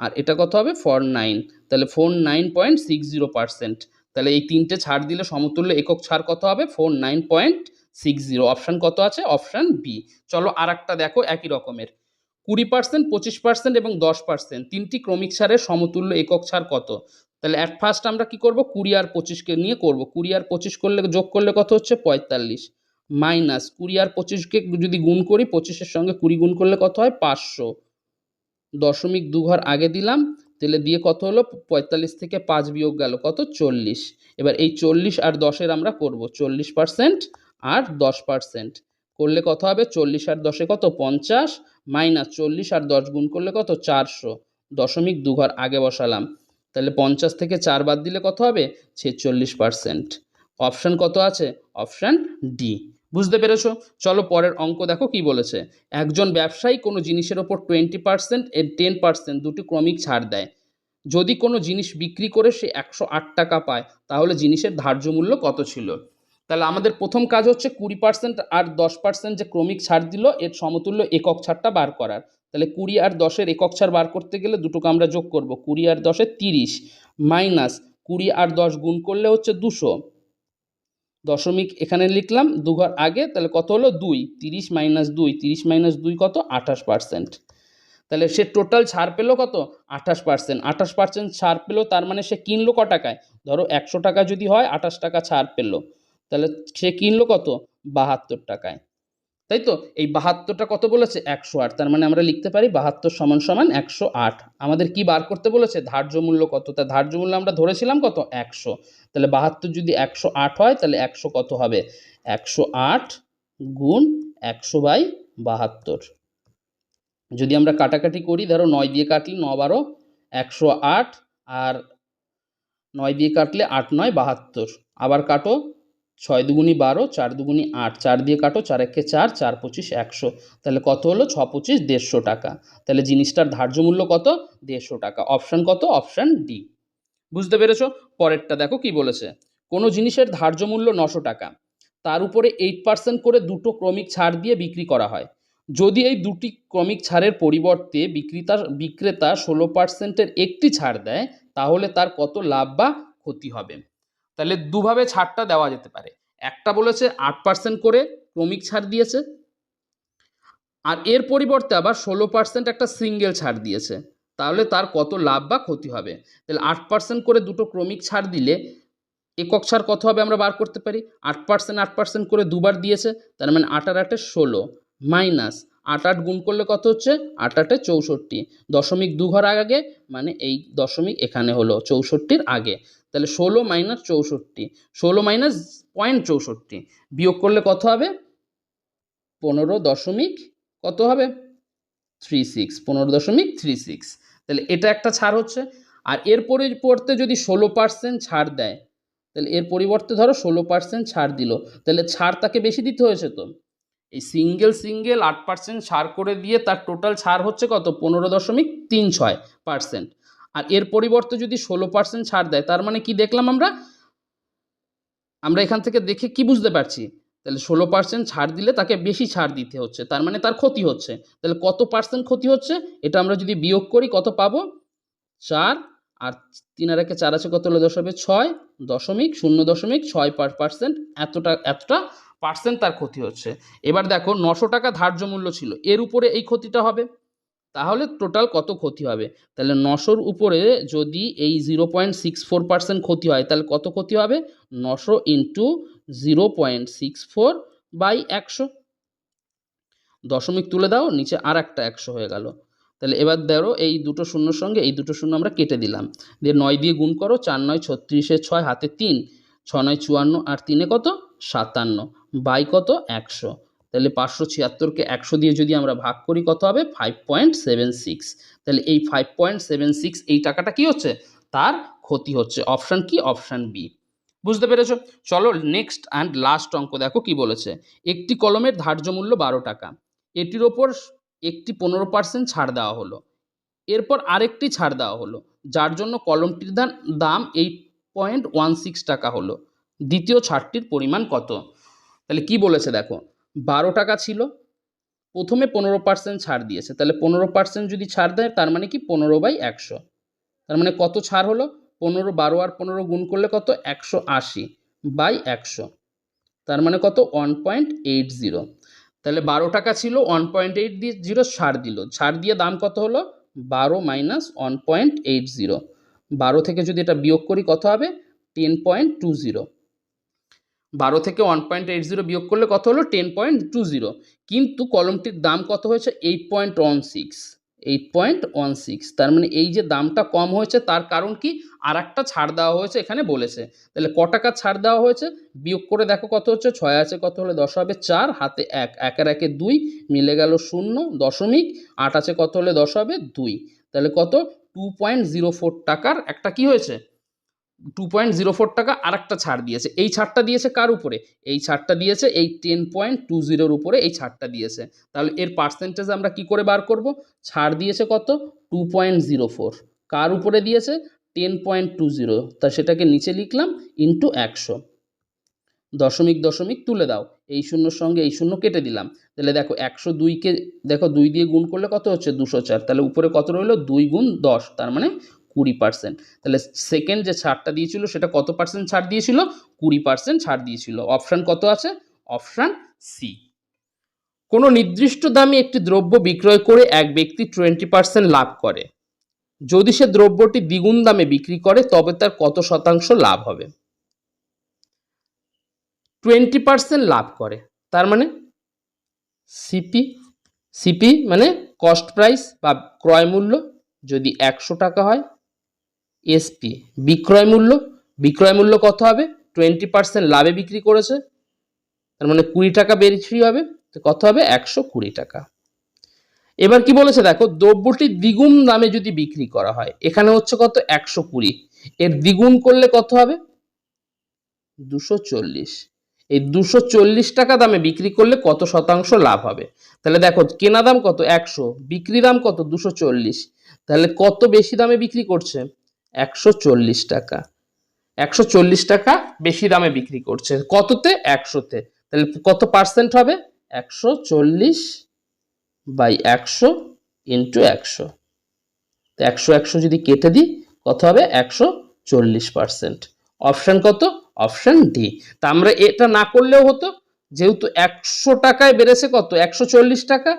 আর এটা কত হবে 49, তাহলে 49.60%। তাহলে এই তিনটে ছাড় দিলে সমতুল্য একক ছাড় কত হবে 49.60। অপশান কত আছে? Option B. চলো আর একটা দেখো একই রকমের, 20%, 25% এবং 10%, তিনটি ক্রমিক ছাড়ের সমতুল্য একক ছাড় কত? তাহলে অ্যাট ফার্স্ট আমরা কি করব, 20 আর 25কে নিয়ে করব। 20 আর 25 করলে যোগ করলে কত হচ্ছে 45, মাইনাস 20 আর 25কে যদি গুণ করি 25-এর সঙ্গে 20 গুণ করলে কত হয় 500, দশমিক দুঘর আগে দিলাম, তাহলে দিয়ে কত হলো 45 থেকে 5 বিয়োগ গেল কত 40। এবার এই 40 আর 10-এর আমরা করব 40% আর 10%, করলে কত হবে 40 আর 10-এ কত 50, মাইনাস 40 আর 10 গুণ করলে কত 400, দশমিক দুঘর আগে বসালাম, তাহলে 50 থেকে 4 বাদ দিলে কত হবে 46%। অপশান কত আছে? Option D. বুঝতে পেরেছো? চলো পরের অঙ্ক দেখো কি বলেছে। একজন ব্যবসায়ী কোনো জিনিসের ওপর 20% এর 10% দুটি ক্রমিক ছাড় দেয়। যদি কোনো জিনিস বিক্রি করে সে 108 টাকা পায়, তাহলে জিনিসের ধার্য মূল্য কত ছিল? তাহলে আমাদের প্রথম কাজ হচ্ছে 20% আর 10% যে ক্রমিক ছাড় দিল এর সমতুল্য একক ছাড়টা বার করার। তাহলে 20 আর 10-এর একক ছাড় বার করতে গেলে দুটোকে আমরা যোগ করব, 20 আর 10-এ 30, মাইনাস 20 আর 10 গুণ করলে হচ্ছে 200, দশমিক এখানে লিখলাম দুঘর আগে, তাহলে কত হলো 2, 30 মাইনাস 2, 30 মাইনাস 2 কত 28%। তাহলে সে টোটাল ছাড় পেলো কত 28%, 28% ছাড় পেলো, তার মানে সে কিনলো ক টাকায়, ধরো 100 টাকা যদি হয় 28 টাকা ছাড় পেলো, তাহলে সে কিনলো কত 72 টাকায়, তাই তো? এই 72টা কত বলেছে 108, তার মানে আমরা লিখতে পারি 72 সমান সমান 108। আমাদের কি বার করতে বলেছে ধার্য মূল্য কত, তা ধার্য মূল্য আমরা ধরেছিলাম কত 100, তাহলে 72 যদি 108 হয় তাহলে 100 কত হবে 108 গুণ 100/72। যদি আমরা কাটাকাটি করি, ধরো 9 দিয়ে কাটলে 9 12 108, আর 9 দিয়ে কাটলে 8 9 72, আবার কাটো 6 দুগুণি 12, 4 দুগুণি 8, 4 দিয়ে কাটো 4 একে 4, 4 25 100, তাহলে কত হলো 6 25 150 টাকা। তাহলে জিনিসটার ধার্য মূল্য কত 150 টাকা। অপশান কত? Option D. বুঝতে পেরেছো? পরেরটা দেখো কি বলেছে। কোনো জিনিসের ধার্য মূল্য 900 টাকা, তার উপরে 8% করে দুটো ক্রমিক ছাড় দিয়ে বিক্রি করা হয়। যদি এই দুটি ক্রমিক ছাড়ের পরিবর্তে বিক্রেতা 16%-এর একটি ছাড় দেয়, তাহলে তার কত লাভ বা ক্ষতি হবে? তাহলে দুভাবে ছাড়টা দেওয়া যেতে পারে। একটা বলেছে 8% করে ক্রমিক ছাড় দিয়েছে, আর এর পরিবর্তে আবার 16% একটা সিঙ্গেল ছাড় দিয়েছে, তাহলে তার কত লাভ বা ক্ষতি হবে? তাহলে 8% করে দুটো ক্রমিক ছাড় দিলে একক ছাড় কত হবে আমরা বার করতে পারি, 8% করে দুবার দিয়েছে, তার মানে 8 আর 8 16, মাইনাস 8 8 গুণ করলে কত হচ্ছে 8 8 64, দশমিক দুঘর আগে, মানে এই দশমিক এখানে হলো 64-র আগে, তাহলে 16 মাইনাস 64, 16 মাইনাস 0.64 বিয়োগ করলে কত হবে 15 দশমিক কত হবে 36, 15.36। তাহলে এটা একটা ছাড় হচ্ছে। আর এর পরিবর্তে যদি 16% ছাড় দেয়, তাহলে এর পরিবর্তে ধরো 16% ছাড় দিল, তাহলে ছাড় তাকে বেশি দিতে হয়েছে তো, এই সিঙ্গেল 8% ছাড় করে দিয়ে তার টোটাল ছাড় হচ্ছে কত 15.36%। আর এর পরিবর্তে যদি 16% ছাড় দেয়, তার মানে কি দেখলাম আমরা এখান থেকে দেখে কি বুঝতে পারছি, তাহলে 16% ছাড় দিলে তাকে বেশি ছাড় দিতে হচ্ছে, তার মানে তার ক্ষতি হচ্ছে। তাহলে কত পার্সেন্ট ক্ষতি হচ্ছে, এটা আমরা যদি বিয়োগ করি কত পাবো 4, আর 3 আর 1 4 আছে, কত হলো 10 হবে 6.0.6%, এতটা পার্সেন্ট তার ক্ষতি হচ্ছে। এবার দেখো 900 টাকা ধার্য মূল্য ছিল, এর উপরে এই ক্ষতিটা হবে, তাহলে টোটাল কত ক্ষতি হবে? তাহলে 900-র উপরে যদি এই 0.64% ক্ষতি হয়, তাহলে কত ক্ষতি হবে 900 ইন্টু 0.64/100, দশমিক তুলে দাও, নিচে আর একটা 100 হয়ে গেল। তাহলে এবার ধরো এই দুটো শূন্যর সঙ্গে এই দুটো শূন্য আমরা কেটে দিলাম, দিয়ে 9 দিয়ে গুণ করো, 4 9 36, 6 হাতে 3, 6 9 54, আর 3 কত 57, বাই কত 100, তাহলে 576-কে 100 দিয়ে যদি আমরা ভাগ করি কত হবে 5.76। তাহলে এই 5.76 এই টাকাটা কি হচ্ছে তার ক্ষতি হচ্ছে। অপশান কি? Option B. বুঝতে পেরেছো? চলো নেক্সট অ্যান্ড লাস্ট অঙ্ক দেখো কি বলেছে। একটি কলমের ধার্য মূল্য 12 টাকা, এটির ওপর একটি 15% ছাড় দেওয়া হলো, এরপর আরেকটি ছাড় দেওয়া হলো, যার জন্য কলমটির দাম 8.16 টাকা হলো। দ্বিতীয় ছাড়টির পরিমাণ কত? তাহলে কি বলেছে দেখো, 12 টাকা ছিল, প্রথমে 15% ছাড় দিয়েছে, তাহলে 15% যদি ছাড় দেয় তার মানে কি 15/100, তার মানে কত ছাড় হলো? 15, 12 আর 15 গুণ করলে কত? 180/100, তার মানে কত? 1.80। তাহলে 12 টাকা ছিল, 1.80 ছাড় দিল, ছাড় দিয়ে দাম কত হলো? 12 মাইনাস 1.80, 12 থেকে যদি এটা বিয়োগ করি কত হবে? 10.20। 12 থেকে 1.80 বিয়োগ করলে কত হলো? 10.20। কিন্তু কলমটির দাম কত হয়েছে? 8.16। তার মানে এই যে দামটা কম হয়েছে তার কারণ কি? আর একটা ছাড় দেওয়া হয়েছে এখানে বলেছে। তাহলে ক টাকা ছাড় দেওয়া হয়েছে? বিয়োগ করে দেখো কত হচ্ছে? 6 আছে কত হলে 10 হবে? 4, হাতে 1, 1 এর 1 2, মিলে গেল 0, দশমিক 8 আছে কত হলে 10 হবে? 2। তাহলে কত? 2.04 টাকার একটা কি হয়েছে? 2.04 টাকা আর একটা ছাড় দিয়েছে। এই ছাড়টা দিয়েছে কার উপরে? এই ছাড়টা দিয়েছে এই 10.20 উপরে, এই ছাড়টা দিয়েছে। তাহলে এর পার্সেন্টেজ আমরা কি করে বার করব? ছাড় দিয়েছে কত? 2.04, কার উপরে দিয়েছে? 10.20, তা সেটাকে নিচে লিখলাম ইন্টু 100, দশমিক দশমিক তুলে দাও, এই শূন্যর সঙ্গে এই শূন্য কেটে দিলাম। তাহলে দেখো 102কে দেখো 2 দিয়ে গুণ করলে কত হচ্ছে? 204, তাহলে উপরে কত রইলো? 2 গুণ 10, তার মানে 20%। তাহলে সেকেন্ড যে ছাড়টা দিয়েছিল সেটা কত পার্সেন্ট ছাড় দিয়েছিল? 20% ছাড় দিয়েছিল। অপশান কত আছে? Option C. কোনো নির্দিষ্ট দামে একটি দ্রব্য বিক্রয় করে এক ব্যক্তি 20% লাভ করে। যদি সে দ্রব্যটি দ্বিগুণ দামে বিক্রি করে তবে তার কত শতাংশ লাভ হবে? 20% লাভ করে, তার মানে সিপি, সিপি মানে কস্ট প্রাইস বা ক্রয় মূল্য যদি 100 টাকা হয়, এসপি বিক্রয় মূল্য, বিক্রয় মূল্য কত হবে? 20% লাভে বিক্রি করেছে, তার মানে 20 টাকা বেশি হবে, তো কত হবে? 120 টাকা। এবার কি বলেছে দেখো, দ্রব্যটি দ্বিগুণ দামে যদি বিক্রি করা হয়, এখানে হচ্ছে কত? 120, এর দ্বিগুণ করলে কত হবে? 240। এই 240 টাকা দামে বিক্রি করলে কত শতাংশ লাভ হবে? তাহলে দেখো কেনা দাম কত? 100, বিক্রি দাম কত? 240, তাহলে কত বেশি দামে বিক্রি করছে? 140 টাকা। 140 টাকা বেশি দামে বিক্রি করছে, কততে? 100-তে। তাহলে কত পার্সেন্ট হবে? 140/100 ইন্টু 100, তো 100 যদি কেটে দিই কত হবে? 140%। অপশান কত? Option D. তা আমরা এটা না করলেও হতো, যেহেতু 100 টাকায় বেড়েছে কত? 140 টাকা,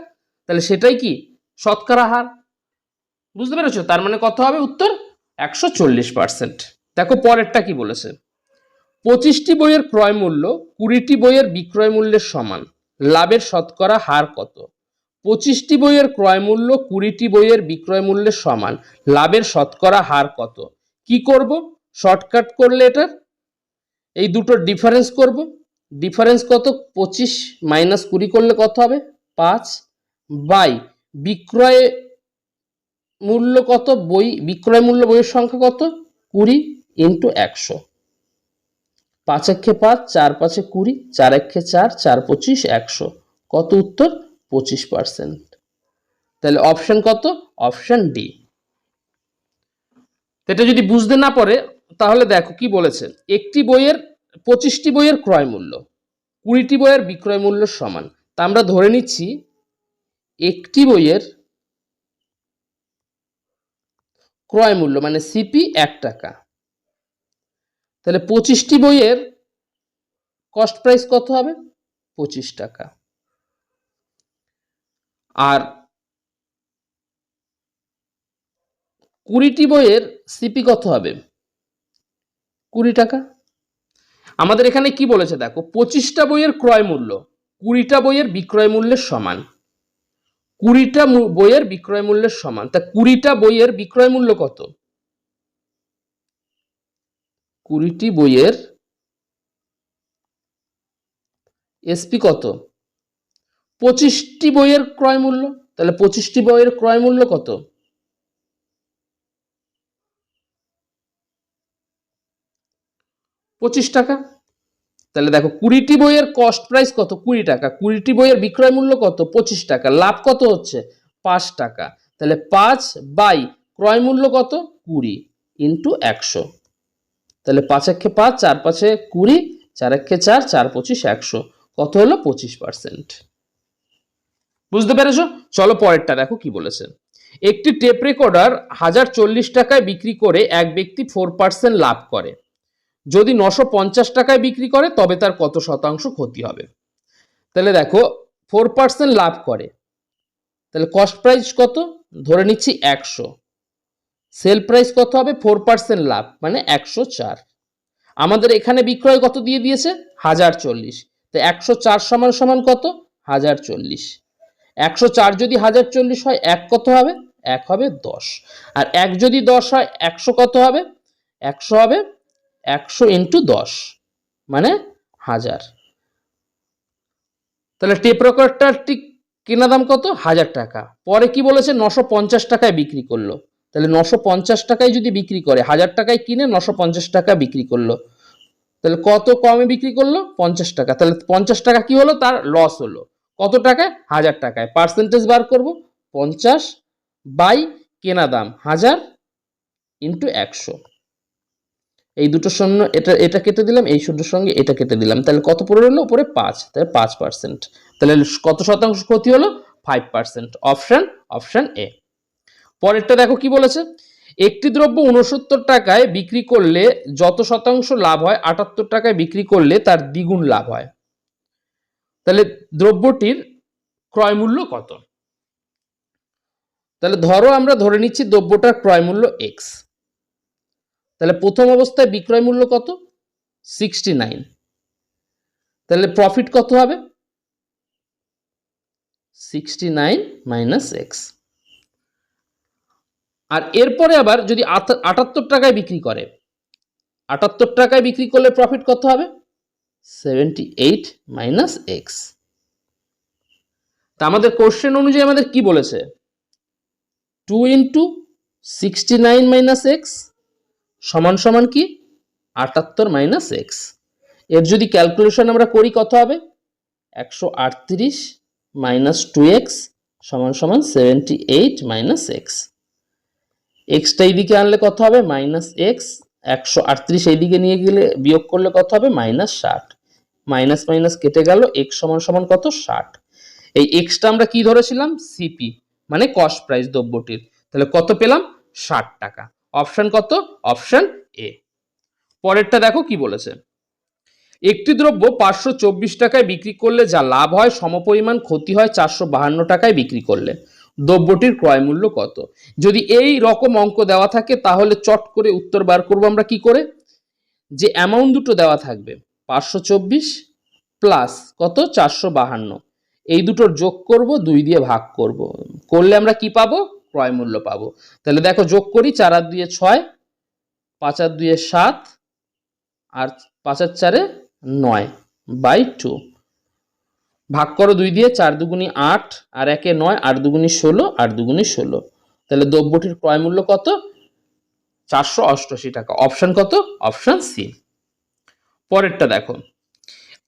তাহলে সেটাই কি শতকরা হার, বুঝতে পেরেছো? তার মানে কত হবে উত্তর? 140%। দেখো পরেরটা কি বলেছে, 25টি বইয়ের ক্রয় মূল্য 20টি বইয়ের বিক্রয় মূল্যের সমান, লাভের শতকরা হার কত? 25টি বইয়ের ক্রয় মূল্য 20টি বইয়ের বিক্রয় মূল্যের সমান, লাভের শতকরা হার কত? কি করব? শর্টকাট করলে এটার এই দুটোর ডিফারেন্স করব। ডিফারেন্স কত? 25 মাইনাস 20 করলে কত হবে? 5, বাই বিক্রয় মূল্য কত? বই বিক্রয় মূল্য বইয়ের সংখ্যা কত? 20 ইন্টু 100, 5 একে 5, 4 5 20, 4 একে 4, 4 25, 100, কত উত্তর? 25%। তাহলে অপশন কত? Option D. এটা যদি বুঝতে না পারে তাহলে দেখো কি বলেছে, একটি বইয়ের 25টি বইয়ের ক্রয় মূল্য 20টি বইয়ের বিক্রয় মূল্যের সমান। তা আমরা ধরে নিচ্ছি একটি বইয়ের ক্রয় মূল্য মানে সিপি 1 টাকা, তাহলে 25টি বইয়ের কস্ট প্রাইস কত হবে? 25 টাকা। আর 20টি বইয়ের সিপি কত হবে? 20 টাকা। আমাদের এখানে কি বলেছে দেখো, 25টা বইয়ের ক্রয় মূল্য 20টা বইয়ের বিক্রয় মূল্যের সমান, 20টা বইয়ের বিক্রয় মূল্যের সমান, তা 20টা বইয়ের বিক্রয় মূল্য কত? 20টি বইয়ের এসপি কত? 25টি বইয়ের ক্রয় মূল্য, তাহলে 25টি বইয়ের ক্রয় মূল্য কত? 25 টাকা। তাহলে দেখো 20টি বইয়ের কস্ট প্রাইস কত? 20 টাকা, 20টি বইয়ের বিক্রয় মূল্য কত? 25 টাকা, লাভ কত হচ্ছে? 5 টাকা। তাহলে 5 বাই ক্রয় মূল্য কত? 20 ইন্টু 100, তাহলে 5 একে 5, 4 5 20, 4 একে 4, 4 25 100, কত হলো 25%। বুঝতে পেরেছো? চলো পরেরটা দেখো কি বলেছে। একটি টেপ রেকর্ডার 1040 টাকায় বিক্রি করে এক ব্যক্তি 4% লাভ করে। যদি 950 টাকায় বিক্রি করে তবে তার কত শতাংশ ক্ষতি হবে? তাহলে দেখো 4% লাভ করে, তাহলে কস্ট প্রাইস কত? ধরে নিচ্ছি 100, সেল প্রাইস কত হবে? 4% লাভ মানে 104। আমাদের এখানে বিক্রয় কত দিয়ে দিয়েছে? 1040, তো 104 সমান সমান কত? 1040। 104 যদি 1040 হয়, 1 কত হবে? 1 হবে 10। আর 1 যদি 10 হয়, 100 কত হবে? 100 হবে 100 ইন্টু 10 মানে 1000। তাহলে টেপ রেকর্ডারটার ঠিক কেনা দাম কত? 1000 টাকা। পরে কি বলেছে? 950 টাকায় বিক্রি করলো। তাহলে 950 টাকায় যদি বিক্রি করে, 1000 টাকায় কিনে 950 টাকা বিক্রি করলো, তাহলে কত কমে বিক্রি করলো? 50 টাকা। তাহলে 50 টাকা কি হলো? তার লস হলো। কত টাকায়? 1000 টাকায়। পার্সেন্টেজ বার করব, 50 বাই কেনা দাম 1000 ইন্টু 100। এই দুটোর সঙ্গে এটা কেটে দিলাম, এই শূন্যের সঙ্গে এটা কেটে দিলাম, তাহলে কত পড়ে রইলো? উপরে 5, তাহলে 5%। তাহলে কত শতাংশ ক্ষতি হলো? 5%। Option A. পরেরটা দেখো কি বলেছে। একটি দ্রব্য 69 টাকায় বিক্রি করলে যত শতাংশ লাভ হয় 78 টাকায় বিক্রি করলে তার দ্বিগুণ লাভ হয়। তাহলে দ্রব্যটির ক্রয় মূল্য কত? তাহলে ধরো আমরা ধরে নিচ্ছি দ্রব্যটার ক্রয় মূল্য এক্স। তাহলে প্রথম অবস্থায় বিক্রয় মূল্য কত? 69। তাহলে প্রফিট কত হবে? 69 মাইনাস এক্স। আর এরপরে আবার যদি 78 টাকায় বিক্রি করে, 78 টাকায় বিক্রি করলে প্রফিট কত হবে? 78 মাইনাস এক্স। তা আমাদের কোশ্চেন অনুযায়ী আমাদের কি বলেছে? 2 ইন্টু 69 মাইনাস এক্স সমান সমান কি? 78 মাইনাস এক্স। এর যদি ক্যালকুলেশন আমরা করি কত হবে? 138 মাইনাস 2x সমান সমান 78 মাইনাস এক্স। এক্সটা এইদিকে আনলে কত হবে? Minus x. 138 এইদিকে নিয়ে গেলে বিয়োগ করলে কত হবে? মাইনাস 60। মাইনাস মাইনাস কেটে গেল, এক্স সমান সমান কত? 60। এই এক্সটা আমরা কি ধরেছিলাম? সিপি মানে কস্ট প্রাইস দ্রব্যটির। তাহলে কত পেলাম? 60 টাকা। অপশন কত? Option A. পরেরটা দেখো কি বলেছে। একটি দ্রব্য 524 টাকায় বিক্রি করলে যা লাভ হয় সমপরিমাণ ক্ষতি হয় 452 টাকায় বিক্রি করলে। দ্রব্যটির ক্রয় মূল্য কত? যদি এই রকম অঙ্ক দেওয়া থাকে তাহলে চট করে উত্তর বার করব আমরা কি করে? যে অ্যামাউন্ট দুটো দেওয়া থাকবে 524 প্লাস কত? 452, এই দুটোর যোগ করব, 2 দিয়ে ভাগ করব, করলে আমরা কি পাবো? ক্রয় মূল্য পাবো। তাহলে দেখো যোগ করি, 4 আর 2 6, 5 আর 2 7, আর 5 আর 4 9 বাই 2, ভাগ করো 2 দিয়ে, 4 দুগুনি 8 আর 1 9, 8 দুগুনি 16, 8 দুগুনি 16। তাহলে দ্রব্যটির ক্রয় মূল্য কত? 488 টাকা। অপশন কত? Option C. পরেরটা দেখো।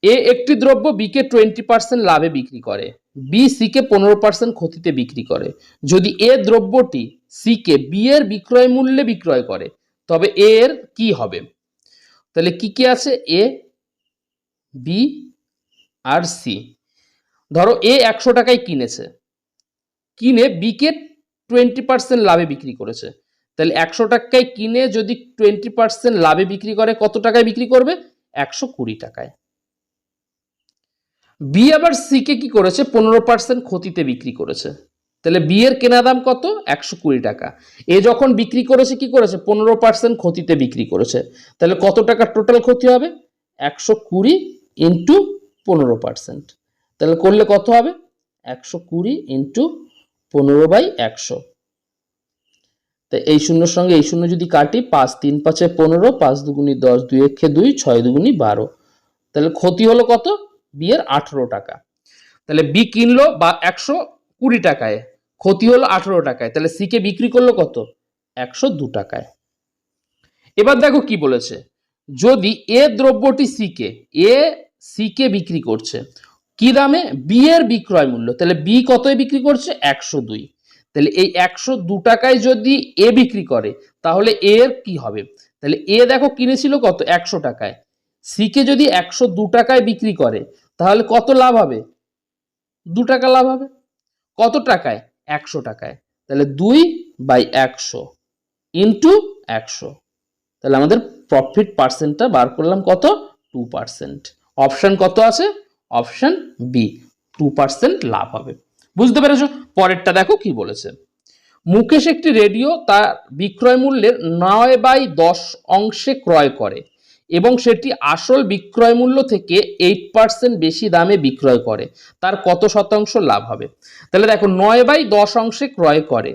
এ একটি দ্রব্য বি কে 20% লাভে বিক্রি করে, বি সি কে 15% ক্ষতিতে বিক্রি করে। যদি এ দ্রব্যটি সি কে বি এর বিক্রয় মূল্যে বিক্রয় করে তবে এর কি হবে? তাহলে কি কি আছে? এ, বি আর সি। ধরো এ 100 টাকায় কিনেছে, কিনে বি কে 20% লাভে বিক্রি করেছে। তাহলে 100 টাকায় কিনে যদি 20% লাভে বিক্রি করে কত টাকায় বিক্রি করবে? 120 টাকায়। বি আবার সি কে কি করেছে? 15% ক্ষতিতে বিক্রি করেছে। তাহলে বি এর কেনা দাম কত? 120 টাকা। এ যখন বিক্রি করেছে কি করেছে? 15% ক্ষতিতে বিক্রি করেছে। তাহলে কত টাকার টোটাল ক্ষতি হবে? 120 ইন্টু 15%। তাহলে করলে কত হবে? 120 ইন্টু 15/100। তো এই শূন্যর সঙ্গে এই শূন্য যদি কাটি, 5 3 5 15, 5 দুগুনি 10, 2 1 2, 6 দুগুনি 12। তাহলে ক্ষতি হলো কত? বি এর 18 টাকা। তাহলে বি কিনলো বা 120 টাকায়, ক্ষতি হলো 18 টাকায়। তাহলে সি কে বিক্রি করলো কত? 102 টাকায়। এবার দেখো কি বলেছে। যদি এ দ্রব্যটি সি কে বিক্রি করছে কি দামে? বি এর বিক্রয় মূল্য। তাহলে বি কতই বিক্রি করছে? 102। তাহলে এই 102 টাকায় যদি এ বিক্রি করে তাহলে এর কি হবে? তাহলে এ দেখো কিনেছিল কত 100 টাকায়, সি কে যদি 102 টাকায় বিক্রি করে তাহলে কত লাভ হবে? 2 টাকা লাভ হবে। কত টাকায়? 100 টাকায়। তাহলে 2/100 ইন্টু 100, তাহলে আমাদের প্রফিট পার্সেন্টটা বার করলাম কত? 2%। অপশন কত আছে? অপশন বি, 2% লাভ হবে। বুঝতে পেরেছো? পরেরটা দেখো কি বলেছে। মুকেশ একটি রেডিও তার বিক্রয় মূল্যের 9/10 অংশে ক্রয় করে এবং সেটি আসল বিক্রয় মূল্য থেকে 8% বেশি দামে বিক্রয় করে, তার কত শতাংশ লাভ হবে? তাহলে দেখো 9/10 অংশে ক্রয় করে,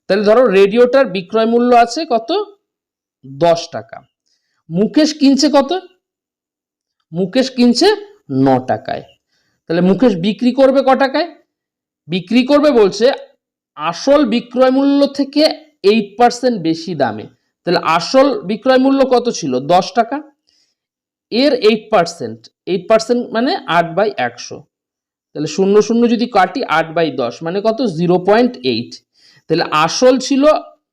তাহলে ধরো রেডিওটার বিক্রয় মূল্য আছে কত? 10 টাকা। মুকেশ কিনছে কত? মুকেশ কিনছে 9 টাকায়। তাহলে মুকেশ বিক্রি করবে ক টাকায়? বিক্রি করবে বলছে আসল বিক্রয় মূল্য থেকে 8% বেশি দামে। তাহলে আসল বিক্রয় মূল্য কত ছিল? 10 টাকা। এর 8% মানে 8/100। তাহলে 0 যদি কাটি 8/10 মানে কত? 0.8। তাহলে আসল ছিল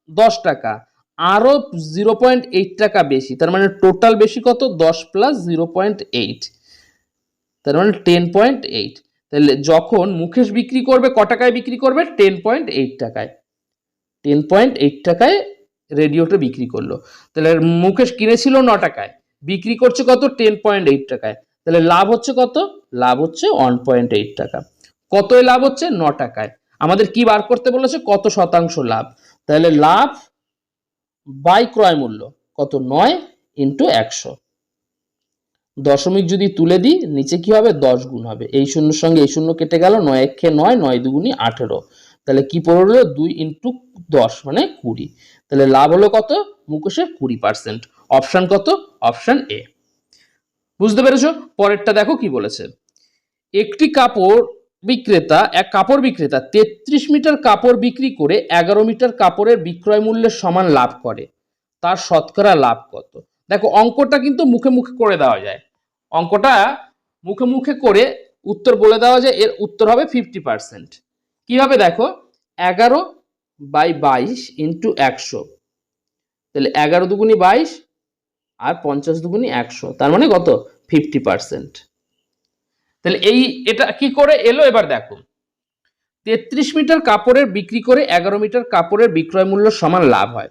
10 টাকা, আরো 0.8 টাকা বেশি, তার মানে টোটাল বেশি কত? 10 প্লাস 0.8, তার মানে 10.8। তাহলে যখন মুকেশ বিক্রি করবে ক টাকায় বিক্রি করবে? 10.8 টাকায়। 10.8 টাকায় রেডিওটা বিক্রি করলো। তাহলে মুকেশ কিনেছিল 9 টাকায়, বিক্রি করছে কত? 10.8 টাকায়। তাহলে লাভ হচ্ছে কত? লাভ হচ্ছে 1.8 টাকা। কতই লাভ হচ্ছে? 9 টাকায়। আমাদের কি বার করতে বলেছে? কত শতাংশ লাভ। তাহলে লাভ বাই ক্রয় মূল্য কত? 9 ইন্টু 100। দশমিক যদি তুলে দিই নিচে কি হবে? 10 গুণ হবে। এই শূন্যর সঙ্গে এই শূন্য কেটে গেল, 9 একে 9, 9 দুগুণি 18। তাহলে কি পড়লো? 2 ইন্টু 10 মানে 20। তাহলে লাভ হলো কত? মুকেশের 20%। অপশন কত? Option A. বুঝতে পেরেছো? পরেরটা দেখো কি বলেছে। একটি কাপড় বিক্রেতা 33 মিটার কাপড় বিক্রি করে 11 মিটার কাপড়ের বিক্রয় মূল্যের সমান লাভ করে, তার শতকরা লাভ কত? দেখো অঙ্কটা কিন্তু মুখে মুখে করে দেওয়া যায়। অঙ্কটা মুখে মুখে করে উত্তর বলে দেওয়া যায়। এর উত্তর হবে 50%। কিভাবে দেখো? 11/22 ইন্টু 100, তাহলে 11 দুগুণি 22 আর 50 দুগুণি 100, তার মানে কত? 50%। তাহলে এটা কি করে এলো এবার দেখো। 33 মিটার কাপড়ের বিক্রি করে 11 মিটার কাপড়ের বিক্রয় মূল্য সমান লাভ হয়।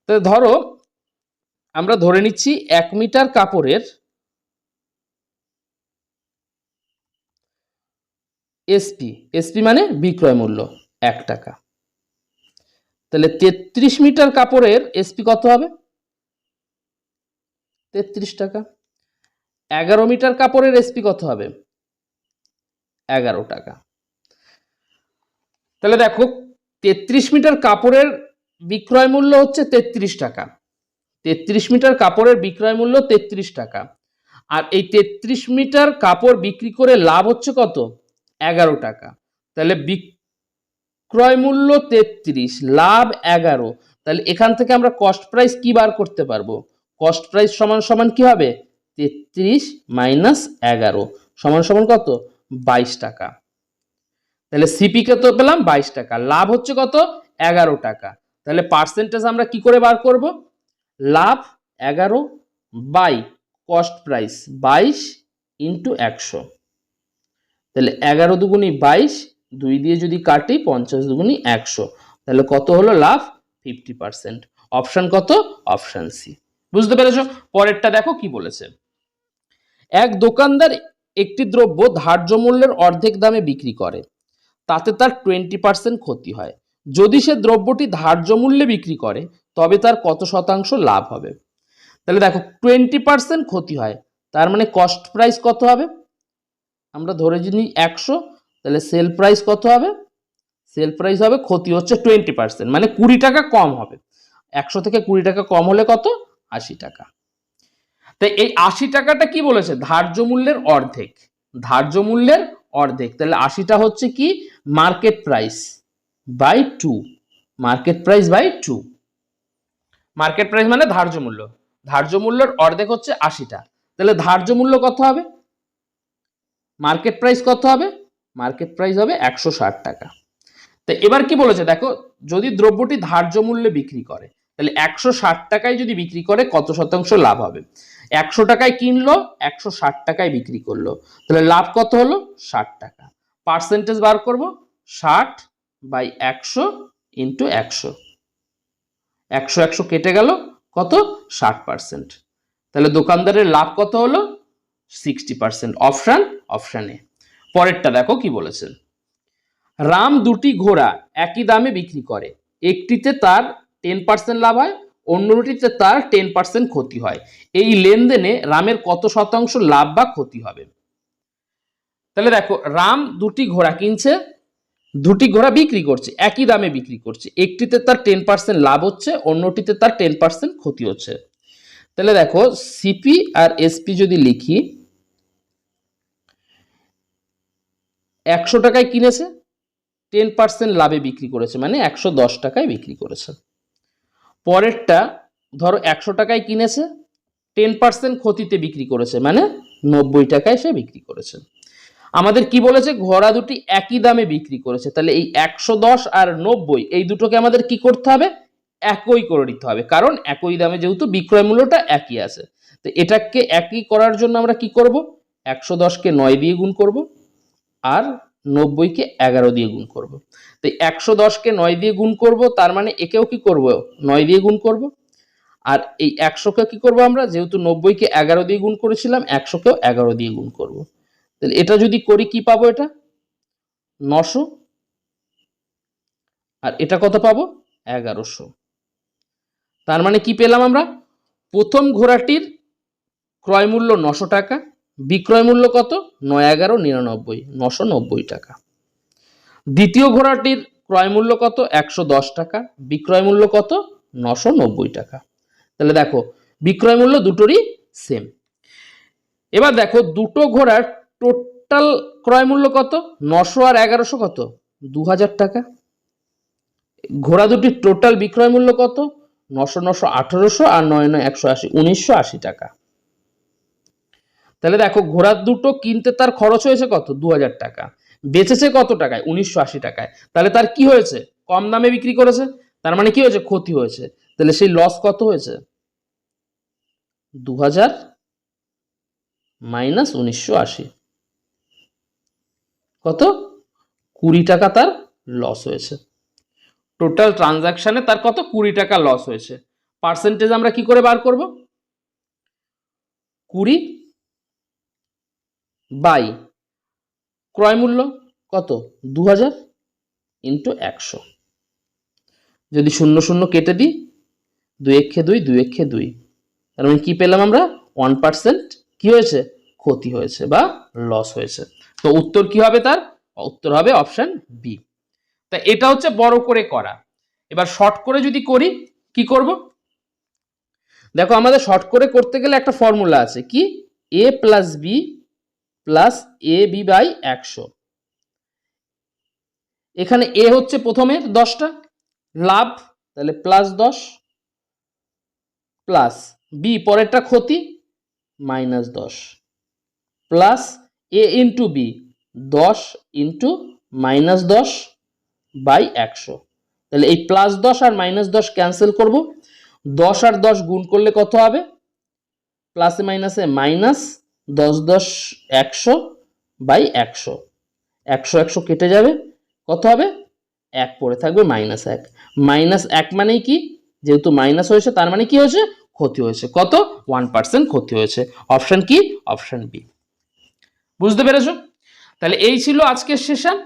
তাহলে ধরো আমরা ধরে নিচ্ছি 1 মিটার কাপড়ের এসপি মানে বিক্রয় মূল্য 1 টাকা। তাহলে 33 মিটার কাপড়ের এসপি কত হবে? 33 টাকা। 11 মিটার কাপড়ের এসপি কত হবে? 11 টাকা। তাহলে দেখো 33 মিটার কাপড়ের বিক্রয় মূল্য হচ্ছে 33 টাকা। 33 মিটার কাপড়ের বিক্রয় মূল্য 33 টাকা। আর এই 33 মিটার কাপড় বিক্রি করে লাভ হচ্ছে কত? 11 টাকা। তাহলে বিক্রয় মূল্য 33, লাভ 11। তাহলে এখান থেকে আমরা কস্ট প্রাইস কি বার করতে পারবো? কস্ট প্রাইস সমান সমান কি হবে? 33 মাইনাস 11 সমান সমান কত? 22 টাকা। তাহলে সিপি কে তো পেলাম 22 টাকা, লাভ হচ্ছে কত? 11 টাকা। তাহলে পার্সেন্টেজ আমরা কি করে বার করব? লাভ 11 বাই কস্ট প্রাইস 22 ইন্টু 100। তাহলে 11 দুগুণি 22, 2 দিয়ে যদি কাটি 50 দুগুণি 100, তাহলে কত হলো লাভ? 50%। অপশন কত? Option C. বুঝতে পেরেছো? পরেরটা দেখো কি বলেছে। এক দোকানদার একটি দ্রব্য ধার্য মূল্যের অর্ধেক দামে বিক্রি করে, তাতে তার 20% ক্ষতি হয়। যদি সে দ্রব্যটি ধার্য মূল্যে বিক্রি করে তবে তার কত শতাংশ লাভ হবে? তাহলে দেখো 20% ক্ষতি হয়, তার মানে কস্ট প্রাইস কত হবে? আমরা ধরে নিই 100, তাহলে সেল প্রাইস কত হবে? সেল প্রাইস হবে, ক্ষতি হচ্ছে 20%, মানে 20 টাকা কম হবে। 100 থেকে 20 টাকা কম হলে কত? 80 টাকা। তাই এই 80 টাকাটা কি বলেছে? ধার্য মূল্যের অর্ধেক। ধার্য মূল্যের অর্ধেক, তাহলে 80টা হচ্ছে কি? Market price by 2। Market price by 2। Market price মানে ধার্য মূল্য। ধার্য মূল্যের অর্ধেক হচ্ছে 80টা। তাহলে ধার্য মূল্য কত হবে? মার্কেট প্রাইস কত হবে? মার্কেট প্রাইস হবে 160 টাকা। তো এবার কি বলেছে দেখো, যদি দ্রব্যটি ধার্য মূল্যে বিক্রি করে তাহলে 160 টাকায় যদি বিক্রি করে কত শতাংশ লাভ হবে? 100 টাকায় কিনলো, 160 টাকায় বিক্রি করলো, তাহলে লাভ কত হলো? 60 টাকা। পার্সেন্টেজ বার করব, 60/100 ইন্টু 100, 100 কেটে গেল, কত? 60%। তাহলে দোকানদারের লাভ কত হলো? 60%। Option A. পরেরটা দেখো কি বলেছেন। রাম দুটি ঘোড়া একই দামে বিক্রি করে, একটিতে তার 10% লাভ হয়, অন্যটিতে তার 10% ক্ষতি হয়। এই লেনদেনে রামের কত শতাংশ লাভ বা ক্ষতি হবে? তাহলে দেখো, রাম দুটি ঘোড়া কিনছে, দুটি ঘোড়া বিক্রি করছে, একই দামে বিক্রি করছে, একটিতে তার 10% লাভ হচ্ছে, অন্যটিতে তার 10% ক্ষতি হচ্ছে। তাহলে দেখো, সিপি আর এসপি যদি লিখি, 100 টাকায় কিনেছে, 10% লাভে বিক্রি করেছে, মানে 110 টাকায় বিক্রি করেছে। পরেরটা ধরো 100 টাকায় কিনেছে, 10% ক্ষতিতে বিক্রি করেছে, মানে 90 টাকায় সে বিক্রি করেছে। আমাদের কি বলেছে? ঘোড়া দুটি একই দামে বিক্রি করেছে, তাহলে এই 110 আর 90 এই দুটোকে আমাদের কি করতে হবে? একই করে নিতে হবে, কারণ একই দামে যেহেতু বিক্রয় মূল্যটা একই আছে। তো এটাকে একই করার জন্য আমরা কি করব? 110কে 9 দিয়ে গুণ করব, আর 90কে 11 দিয়ে গুণ করব। তো 110কে 9 দিয়ে গুণ করব, তার মানে একেও কি করব? 9 দিয়ে গুণ করব। আর এই 100কে কি করব আমরা? যেহেতু 90কে 11 দিয়ে গুণ করেছিলাম, 100কেও 11 দিয়ে গুণ করব। তাহলে এটা যদি করি কি পাবো? এটা 900, আর এটা কত পাবো? 1100। তার মানে কি পেলাম আমরা? প্রথম ঘোড়াটির ক্রয় মূল্য 900 টাকা, বিক্রয় মূল্য কত? 91199, 990 টাকা। দ্বিতীয় ঘোড়াটির ক্রয় মূল্য কত? 110 টাকা, বিক্রয় মূল্য কত? 990 টাকা। তাহলে দেখো, বিক্রয় মূল্য দুটোরই সেম। এবার দেখো, দুটো ঘোড়ার টোটাল ক্রয় মূল্য কত? 900 আর 1100 কত? 2000 টাকা। ঘোড়া দুটির টোটাল বিক্রয় মূল্য কত? 900 900 1800 আর 9 9 180, 1980 টাকা। তাহলে দেখো, ঘোড়া দুটো কিনতে তার খরচ হয়েছে কত? 2000 টাকা, বেচেছে কত টাকায়? 1980 টাকায়। তাহলে তার কি হয়েছে? কম দামে বিক্রি করেছে, তার মানে কি হয়েছে? ক্ষতি হয়েছে। তাহলে সেই লস কত হয়েছে? 2000 মাইনাস 1980, কত? 20 টাকা তার লস হয়েছে। টোটাল ট্রানজাকশনে তার কত? 20 টাকা লস হয়েছে। পার্সেন্টেজ আমরা কি করে বার করব? 20 বাই ক্রয় মূল্য কত? 2000 ইন্টু 100। যদি 0 0 কেটে দিই, 2 একে 2, 2 একে 2, তার মানে কি পেলাম আমরা? 1% কি হয়েছে? ক্ষতি হয়েছে বা লস হয়েছে। তো উত্তর কি হবে তার? উত্তর হবে অপশন বি। তা এটা হচ্ছে বড় করে করা। এবার শর্ট করে যদি করি, কি করব? দেখো, আমাদের শর্ট করে করতে গেলে একটা ফর্মুলা আছে, কি? a plus B plus A B by 100। এখানে এ হচ্ছে প্রথমের 10টা লাভ, তাহলে +10, প্লাস বি পরেরটা ক্ষতি -10, plus A into B 10 into -10 by 100। তাহলে এই +10 আর -10 ক্যান্সেল করব, 10 আর 10 গুণ করলে কত হবে? প্লাসে মাইনাসে মাইনাস, 10 10 100 বাই 100, 100 100 কেটে যাবে, কত হবে? 1 পড়ে থাকবে, -1। -1 মানেই কি? যেহেতু মাইনাস হয়েছে, তার মানে কি হয়েছে? ক্ষতি হয়েছে। কত? 1% ক্ষতি হয়েছে। অপশন কি? Option B. বুঝতে পেরেছো? তাহলে এই ছিল আজকের সেশন।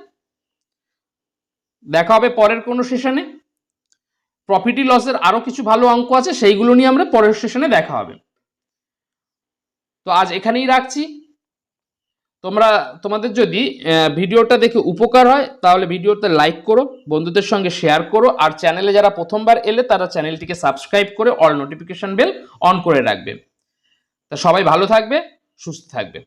দেখা হবে পরের কোনো সেশনে। প্রফিটি লসের আরো কিছু ভালো অঙ্ক আছে, সেইগুলো নিয়ে আমরা পরের সেশনে দেখা হবে। তো আজ এখানেই রাখছি। তোমাদের যদি ভিডিওটা দেখে উপকার হয়, তাহলে ভিডিওতে লাইক করো, বন্ধুদের সঙ্গে শেয়ার করো, আর চ্যানেলে যারা প্রথমবার এলে তারা চ্যানেলটিকে সাবস্ক্রাইব করে অল নোটিফিকেশন বেল অন করে রাখবে। তা সবাই ভালো থাকবে, সুস্থ থাকবে।